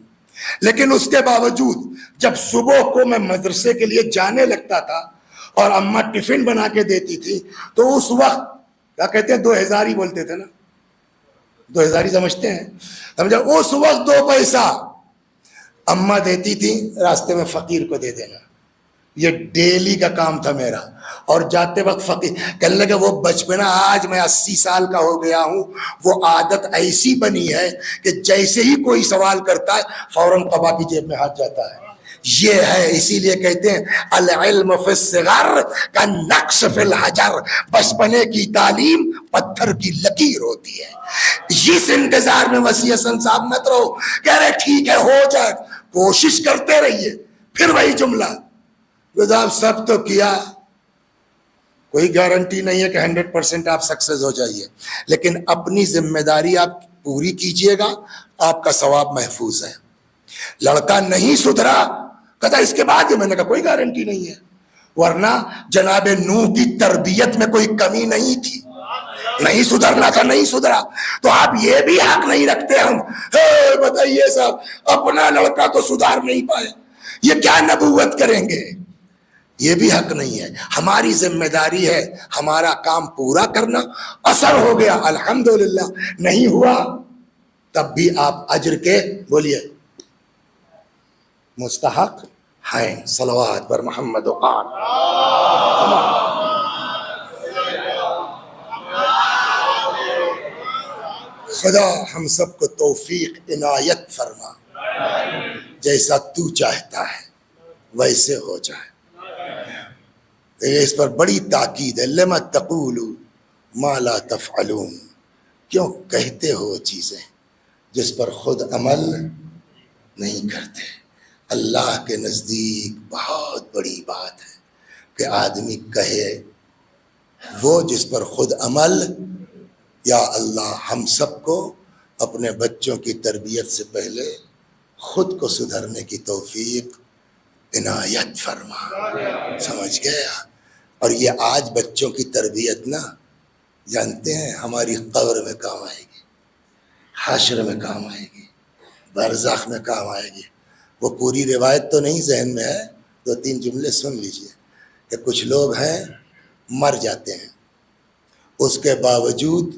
لیکن اس کے باوجود جب صبح کو میں مدرسے کے لیے جانے لگتا تھا اور اماں ٹفن بنا کے دیتی تھی تو اس وقت کیا کہتے ہیں 2000 ہی بولتے تھے نا، 2000 ہی سمجھتے ہیں، سمجھا؟ اس وقت 2 پیسہ اماں دیتی تھی، راستے میں فقیر کو دے دینا. یہ ڈیلی کا کام تھا میرا. اور جاتے وقت فقیر کہنے لگے وہ بچپنا، آج میں 80 سال کا ہو گیا ہوں، وہ عادت ایسی بنی ہے کہ جیسے ہی کوئی سوال کرتا ہے فوراً قبا کی جیب میں ہاتھ جاتا ہے. یہ ہے، اسی لیے کہتے ہیں العلم فی الصغر کا نقش فی الحجر، بچپنے کی تعلیم پتھر کی لکیر ہوتی ہے. اس انتظار میں وسیع حسن صاحب مت رہو کہہ رہے ٹھیک ہے ہو جائے، کوشش کرتے رہیے. پھر وہی جملہ، صاحب سب تو کیا، کوئی گارنٹی نہیں ہے کہ 100% آپ سکسیس ہو جائیے، لیکن اپنی ذمہ داری آپ پوری کیجئے گا، آپ کا ثواب محفوظ ہے. لڑکا نہیں سدھرا، کہتا اس کے بعد میں نے کہا کوئی گارنٹی نہیں ہے، ورنہ جناب نوح کی تربیت میں کوئی کمی نہیں تھی، نہیں سدھرنا تھا نہیں سدھرا. تو آپ یہ بھی حق نہیں رکھتے ہم بتائیے صاحب اپنا لڑکا تو سدھار نہیں پائے، یہ کیا نبوت کریں گے؟ یہ بھی حق نہیں ہے. ہماری ذمہ داری ہے ہمارا کام پورا کرنا. اثر ہو گیا الحمدللہ، نہیں ہوا تب بھی آپ اجر کے بولیے مستحق ہیں. صلوات بر محمد وقال. خدا ہم سب کو توفیق عنایت فرما، جیسا تو چاہتا ہے ویسے ہو جائے. اس پر بڑی تاکید ہے، لما تقولوا ما لا تفعلون، کیوں کہتے ہو چیزیں جس پر خود عمل نہیں کرتے. اللہ کے نزدیک بہت بڑی بات ہے کہ آدمی کہے وہ جس پر خود عمل. یا اللہ ہم سب کو اپنے بچوں کی تربیت سے پہلے خود کو سدھرنے کی توفیق عنایت فرما. سمجھ گیا؟ اور یہ آج بچوں کی تربیت نا جانتے ہیں ہماری قبر میں کام آئے گی، حشر میں کام آئے گی، برزخ میں کام آئے گی. وہ پوری روایت تو نہیں ذہن میں ہے، 2-3 جملے سن لیجئے کہ کچھ لوگ ہیں مر جاتے ہیں، اس کے باوجود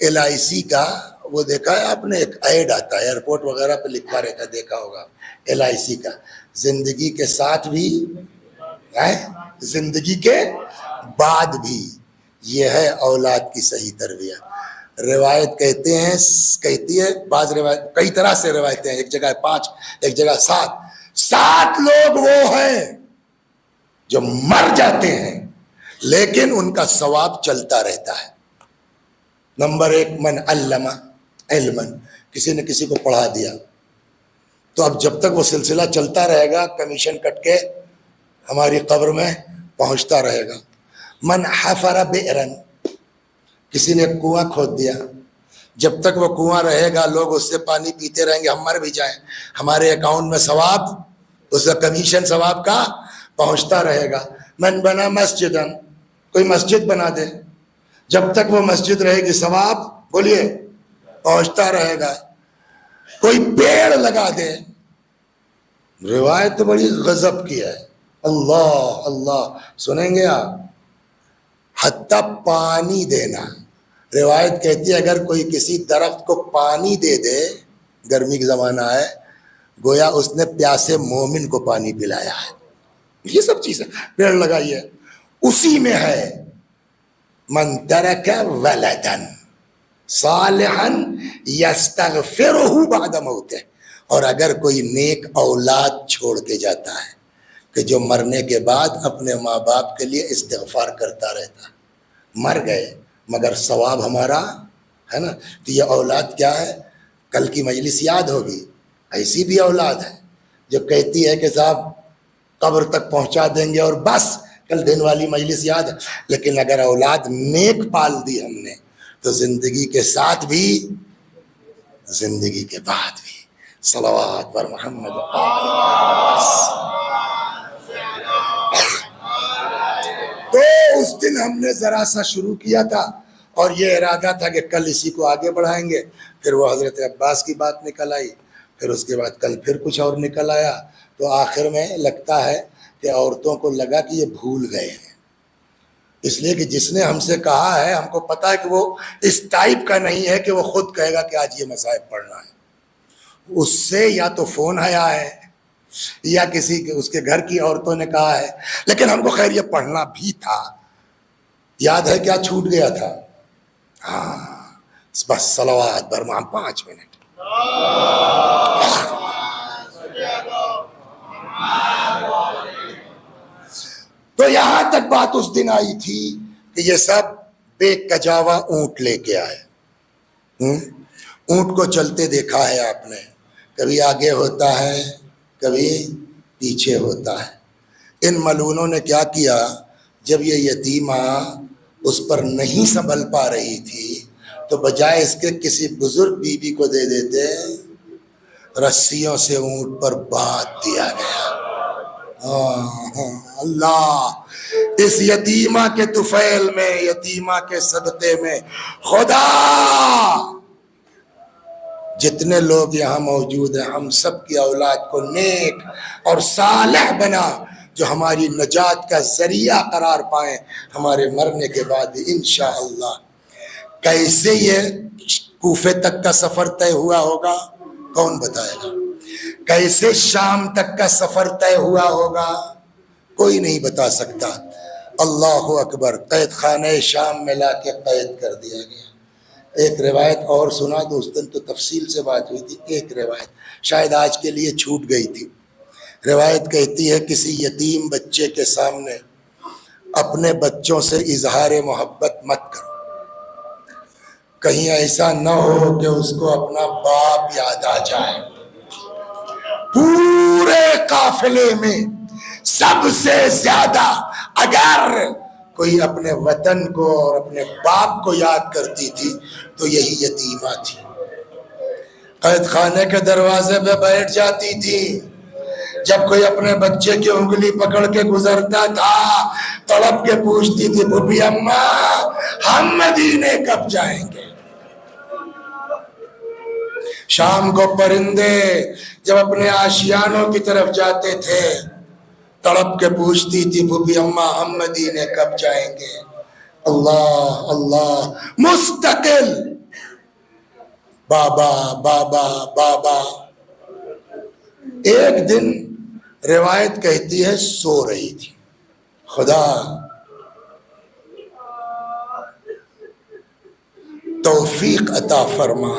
LIC کا وہ دیکھا ہے آپ نے، ایک ایڈ آتا ہے ایئرپورٹ وغیرہ پہ لکھا رہتا ہے، دیکھا ہوگا LIC کا، زندگی کے ساتھ بھی ہے زندگی کے بعد بھی. یہ ہے اولاد کی صحیح تربیت. روایت کہتی ہے بعض روایت، کئی طرح سے روایتیں ہیں، ایک جگہ 5 ایک جگہ 7 لوگ وہ ہیں جو مر جاتے ہیں لیکن ان کا ثواب چلتا رہتا ہے. نمبر 1 من علم علما، کسی نے کسی کو پڑھا دیا تو اب جب تک وہ سلسلہ چلتا رہے گا کمیشن کٹ کے ہماری قبر میں پہنچتا رہے گا. من حفر بئرا، کسی نے کنواں کھود دیا، جب تک وہ کنواں رہے گا لوگ اس سے پانی پیتے رہیں گے، ہم مر بھی جائیں ہمارے اکاؤنٹ میں ثواب، اس کا کمیشن ثواب کا پہنچتا رہے گا. من بنا مسجدا، کوئی مسجد بنا دے، جب تک وہ مسجد رہے گی ثواب بولیے پہنچتا رہے گا. کوئی پیڑ لگا دے، روایت تو بڑی غضب کی ہے. اللہ اللہ سنیں گے آپ؟ حتیٰ پانی دینا. روایت کہتی ہے اگر کوئی کسی درخت کو پانی دے دے، گرمی کا زمانہ ہے، گویا اس نے پیاسے مومن کو پانی پلایا ہے. یہ سب چیزیں پیڑ لگائیے. اسی میں ہے من ترک ولدا صالحا یستغفرہ بعد موتہ. اور اگر کوئی نیک اولاد چھوڑ کے جاتا ہے کہ جو مرنے کے بعد اپنے ماں باپ کے لیے استغفار کرتا رہتا، مر گئے مگر ثواب ہمارا ہے نا. تو یہ اولاد کیا ہے؟ کل کی مجلس یاد ہوگی، ایسی بھی اولاد ہے جو کہتی ہے کہ صاحب قبر تک پہنچا دیں گے اور بس، کل دن والی مجلس یاد ہے. لیکن اگر اولاد نیک پال دی ہم نے تو زندگی کے ساتھ بھی زندگی کے بعد بھی. صلوات پر محمد. تو اس دن ہم نے ذرا سا شروع کیا تھا اور یہ ارادہ تھا کہ کل اسی کو آگے بڑھائیں گے. پھر وہ حضرت عباس کی بات نکل آئی، پھر اس کے بعد کل پھر کچھ اور نکل آیا. تو آخر میں لگتا ہے کہ عورتوں کو لگا کہ یہ بھول گئے ہیں، اس لیے کہ جس نے ہم سے کہا ہے ہم کو پتا ہے کہ وہ اس ٹائپ کا نہیں ہے کہ وہ خود کہے گا کہ آج یہ مصائب پڑھنا ہے. اس سے یا تو فون آیا ہے یا کسی اس کے گھر کی عورتوں نے کہا ہے. لیکن ہم کو خیر یہ پڑھنا بھی تھا. یاد ہے کیا چھوٹ گیا تھا؟ ہاں بس صلوات برما 5 منٹ. تو یہاں تک بات اس دن آئی تھی کہ یہ سب بے کجاوا اونٹ لے کے آئے. اونٹ کو چلتے دیکھا ہے آپ نے، کبھی آگے ہوتا ہے کبھی پیچھے ہوتا ہے. ان ملونوں نے کیا کیا، جب یہ یتیمہ اس پر نہیں سنبھل پا رہی تھی تو بجائے اس کے کسی بزرگ بی بی کو دے دیتے، رسیوں سے اونٹ پر باندھ دیا گیا. اللہ اس یتیمہ کے طفیل میں، یتیمہ کے صدقے میں، خدا جتنے لوگ یہاں موجود ہیں ہم سب کی اولاد کو نیک اور صالح بنا، جو ہماری نجات کا ذریعہ قرار پائیں ہمارے مرنے کے بعد انشاءاللہ. کیسے یہ کوفے تک کا سفر طے ہوا ہوگا کون بتائے گا؟ کیسے شام تک کا سفر طے ہوا ہوگا کوئی نہیں بتا سکتا. اللہ اکبر. قید خانہ شام میں لا کے قید کر دیا گیا. ایک روایت اور سنا دو، اس دن تو تفصیل سے بات ہوئی تھی. ایک روایت شاید آج کے لیے چھوٹ گئی تھی. روایت کہتی ہے کسی یتیم بچے کے سامنے اپنے بچوں سے اظہار محبت مت کرو، کہیں ایسا نہ ہو کہ اس کو اپنا باپ یاد آ جائے. پورے قافلے میں سب سے زیادہ اگر کوئی اپنے وطن کو اور اپنے باپ کو یاد کرتی تھی تو یہی یتیمہ تھی. قید خانے کے دروازے پہ بیٹھ جاتی تھی، جب کوئی اپنے بچے کی انگلی پکڑ کے گزرتا تھا تڑپ کے پوچھتی تھی بھوپی اماں ہم مدینے کب جائیں گے. شام کو پرندے جب اپنے آشیانوں کی طرف جاتے تھے تڑپ کے پوچھتی تھی بھوپی اماں ہم مدینے کب جائیں گے. اللہ اللہ مستقل بابا بابا بابا. ایک دن روایت کہتی ہے سو رہی تھی. خدا توفیق عطا فرما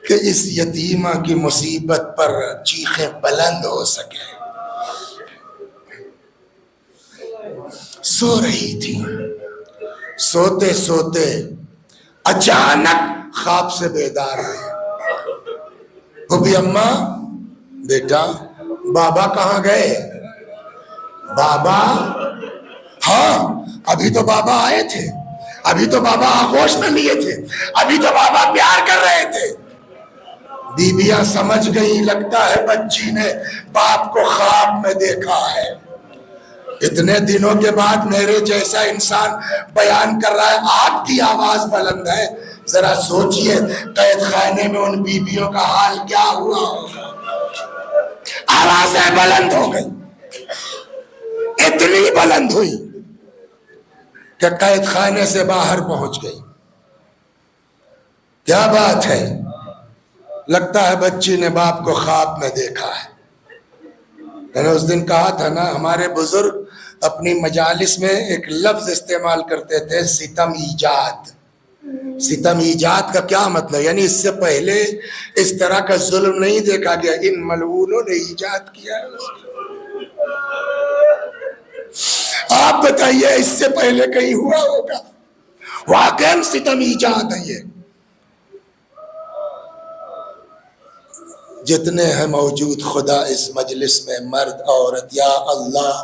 کہ اس یتیمہ کی مصیبت پر چیخیں بلند ہو سکے. سو رہی تھی، سوتے سوتے اچانک خواب سے بیدار ہوئی. بھوپی اماں بیٹا بابا کہاں گئے؟ بابا ہاں ابھی تو بابا آئے تھے، ابھی تو بابا آغوش میں لیے تھے، ابھی تو بابا پیار کر رہے تھے. بیبیاں سمجھ گئی لگتا ہے بچی نے باپ کو خواب میں دیکھا ہے. اتنے دنوں کے بعد میرے جیسا انسان بیان کر رہا ہے، آپ کی آواز بلند ہے ذرا سوچئے قید خانے میں ان بیویوں کا حال کیا ہوا ہوگا۔ آوازیں بلند ہو گئی، اتنی بلند ہوئی کہ قید خانے سے باہر پہنچ گئی۔ کیا بات ہے؟ لگتا ہے بچی نے باپ کو خواب میں دیکھا ہے۔ میں نے اس دن کہا تھا نا، ہمارے بزرگ اپنی مجالس میں ایک لفظ استعمال کرتے تھے، ستم ایجاد۔ ستم ایجاد کا کیا مطلب؟ یعنی اس سے پہلے اس طرح کا ظلم نہیں دیکھا گیا، ان ملعونوں نے ایجاد کیا ہے۔ آپ بتائیے اس سے پہلے کہیں ہوا ہوگا؟ واقعاً ستم ایجاد ہے۔ یہ جتنے ہیں موجود خدا اس مجلس میں، مرد عورت، یا اللہ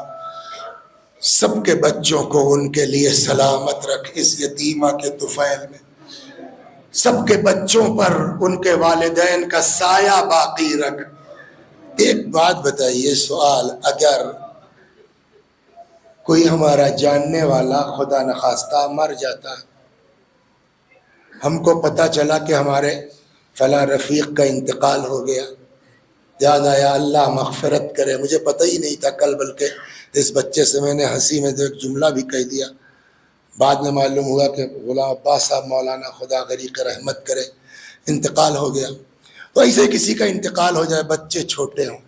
سب کے بچوں کو ان کے لیے سلامت رکھ اس یتیمہ کے طفیل میں، سب کے بچوں پر ان کے والدین کا سایہ باقی رکھ۔ ایک بات بتائیے، سوال، اگر کوئی ہمارا جاننے والا خدا نخواستہ مر جاتا، ہم کو پتہ چلا کہ ہمارے فلاں رفیق کا انتقال ہو گیا، یاد آیا اللہ مغفرت کرے، مجھے پتہ ہی نہیں تھا کل، بلکہ اس بچے سے میں نے ہنسی میں ایک جملہ بھی کہہ دیا، بعد میں معلوم ہوا کہ غلام عباس صاحب مولانا خدا غریق رحمت کرے انتقال ہو گیا۔ تو ایسے کسی کا انتقال ہو جائے، بچے چھوٹے ہوں،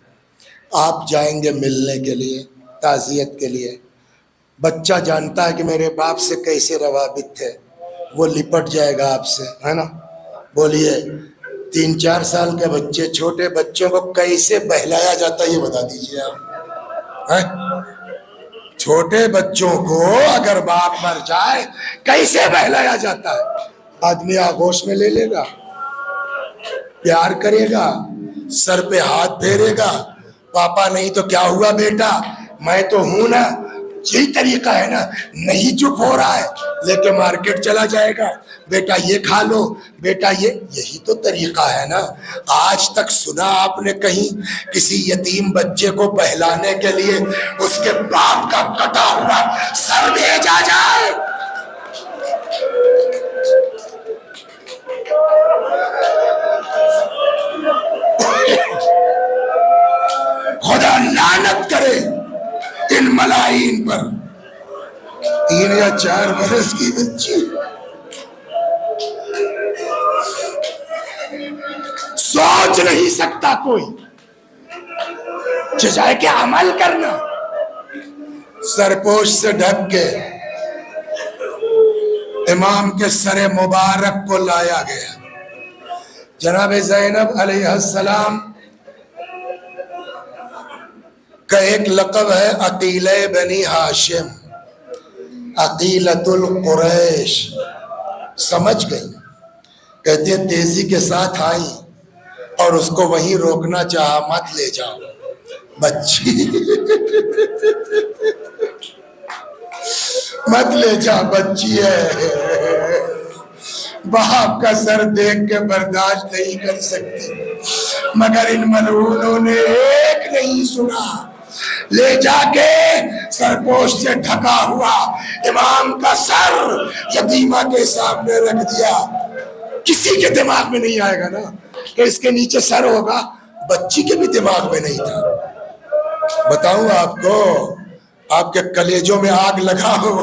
آپ جائیں گے ملنے کے لیے، تعزیت کے لیے، بچہ جانتا ہے کہ میرے باپ سے کیسے روابط تھے، وہ لپٹ جائے گا آپ سے، ہے نا؟ بولیے 3-4 سال کے بچے، چھوٹے بچوں کو کیسے بہلایا جاتا ہے یہ بتا دیجیے آپ۔ چھوٹے بچوں کو اگر باپ مر جائے کیسے بہلایا جاتا ہے؟ آدمی آغوش میں لے لے گا، پیار کرے گا، سر پہ ہاتھ پھیرے گا، پاپا نہیں تو کیا ہوا بیٹا، میں تو ہوں نا، یہی طریقہ ہے نا۔ نہیں چپ ہو رہا ہے لے کے مارکیٹ چلا جائے گا، بیٹا یہ کھا لو، بیٹا یہ، یہی تو طریقہ ہے نا۔ آج تک سنا آپ نے کہیں کسی یتیم بچے کو بہلانے کے لیے اس کے باپ کا کٹا ہوا سر بھیجا جائے؟ خدا لعنت کرے ان ملائین پر۔ 3 یا 4 برس کی بچی، سوچ نہیں سکتا کوئی، جائے کہ عمل کرنا۔ سرپوش سے ڈھک کے امام کے سر مبارک کو لایا گیا۔ جناب زینب علیہ السلام کا ایک لقب ہے عقیلہ بنی ہاشم، عقیلۃ القریش۔ سمجھ گئی، کہتے ہیں تیزی کے ساتھ آئی اور اس کو وہیں روکنا چاہا، مت لے جاؤ بچی، مت لے جا، بچی ہے، باپ کا سر دیکھ کے برداشت نہیں کر سکتی، مگر ان ملعونوں نے ایک نہیں سنا، لے جا کے سرپوش سے ڈھکا ہوا امام کا سر یتیمہ کے سامنے رکھ دیا۔ کسی کے دماغ میں نہیں آئے گا نا کہ اس کے نیچے سر ہوگا، بچی کے بھی دماغ میں نہیں تھا۔ بتاؤں آپ کو، آپ کے کلیجوں میں آگ لگا ہو،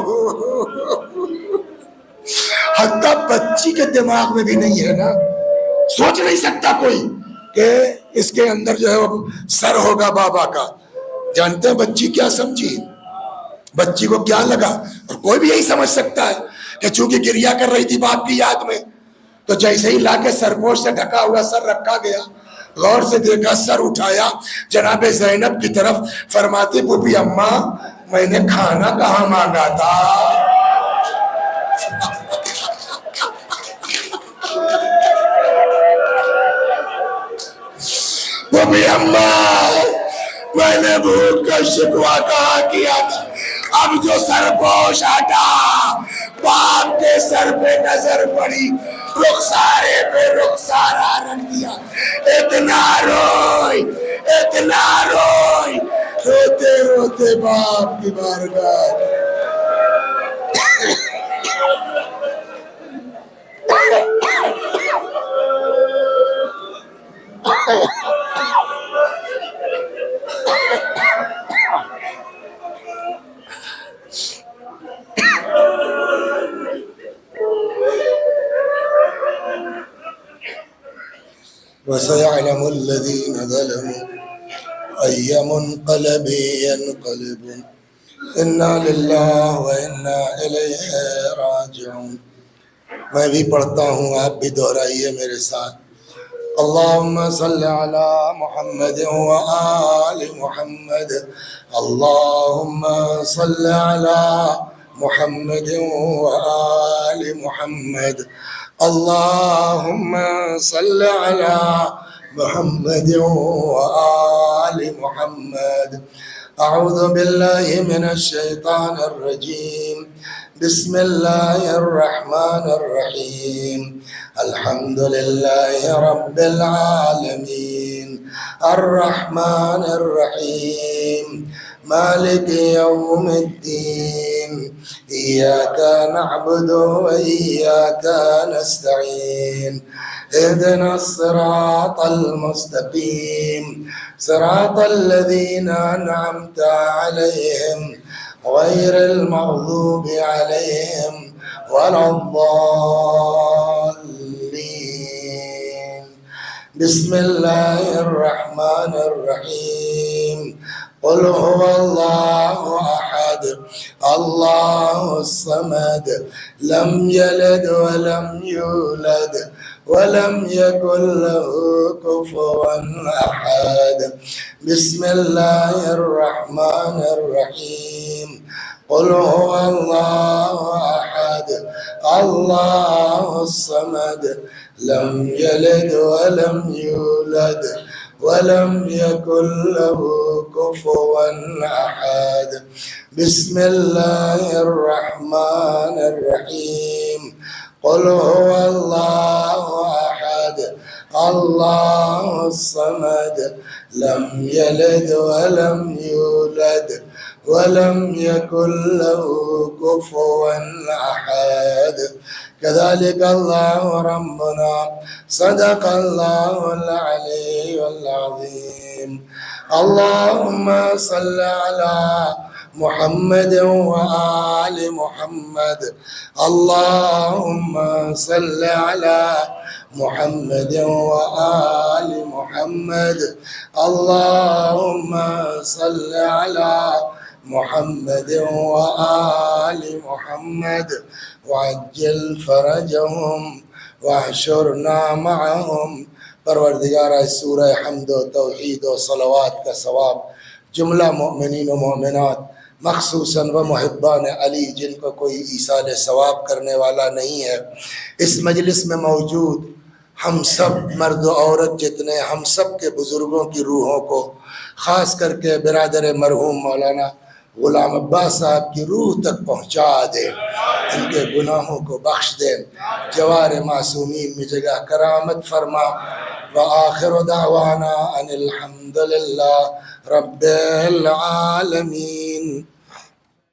حتیٰ بچی کے دماغ میں بھی نہیں ہے نا، سوچ نہیں سکتا کوئی کہ اس کے اندر جو ہے وہ سر ہوگا بابا کا۔ جانتے ہیں بچی کیا سمجھی، بچی کو کیا لگا؟ اور کوئی بھی یہی سمجھ سکتا ہے کہ چونکہ گریہ کر رہی تھی باپ کی یاد میں، تو جیسے ہی لا کے سرپوش سے ڈھکا ہوا سر رکھا گیا، غور سے دیکھا، سر اٹھایا جناب زینب کی طرف، فرماتی بوبی اماں میں نے کھانا کہاں مانگا تھا؟ بوبی اماں میں نے بھوک کا شکوہ کہاں کیا تھا؟ اب جو سرپوش ہٹا، باپ کے سر پہ نظر پڑی، رخسارے پہ رخسارہ رکھ دیا، اتنا روئی، اتنا روئی، روتے روتے باپ کی بارگاہ وسيعلم الذين ظلموا أي منقلب ينقلبون إنا لله وإنا إليه راجعون. میں بھی پڑھتا ہوں، آپ بھی دہرائیے میرے ساتھ. اللهم صل على محمد وآل محمد. اللهم صل على محمد وآل محمد. اللهم صل على محمد وآل محمد. أعوذ بالله من الشيطان الرجيم. بسم الله الرحمن الرحيم. الحمد لله رب العالمين الرحمن الرحيم مالك يوم الدين إياك نعبد وإياك نستعين. اهدنا الصراط المستقيم صراط الذين أنعمت عليهم غير المغضوب عليهم ولا الضالين. بسم الله الرحمن الرحيم. قل هو الله أحد الله الصمد لم يلد ولم يولد ولم يكن له كفوا أحد. بسم الله الرحمن الرحيم. قل هو الله أحد الله الصمد لم يلد ولم يولد ولم يكن له كفوا أحد. بسم الله الرحمن الرحيم. قل هو الله أحد الله الصمد لم يلد ولم يولد ولم يكن له كفوا أحد. كذلك الله ربنا صدق الله العلي العظيم. اللهم صل على محمد وآل محمد. اللهم صل على محمد وآل محمد. اللهم صل على محمد وآل محمد وعجل فرجهم واحشرنا معهم. پروردگارہ سورہ حمد و توحید و صلوات کا ثواب جملہ مومنین و مومنات مخصوصاً و محبان علی جن کو کوئی ایصال ثواب کرنے والا نہیں ہے، اس مجلس میں موجود ہم سب مرد و عورت جتنے ہم سب کے بزرگوں کی روحوں کو، خاص کر کے برادر مرحوم مولانا غلام عباس صاحب کی روح تک پہنچا دے، ان کے گناہوں کو بخش دے، جوار معصومین میں جگہ کرامت فرما. وآخر دعوانا ان الحمد للہ رب العالمین.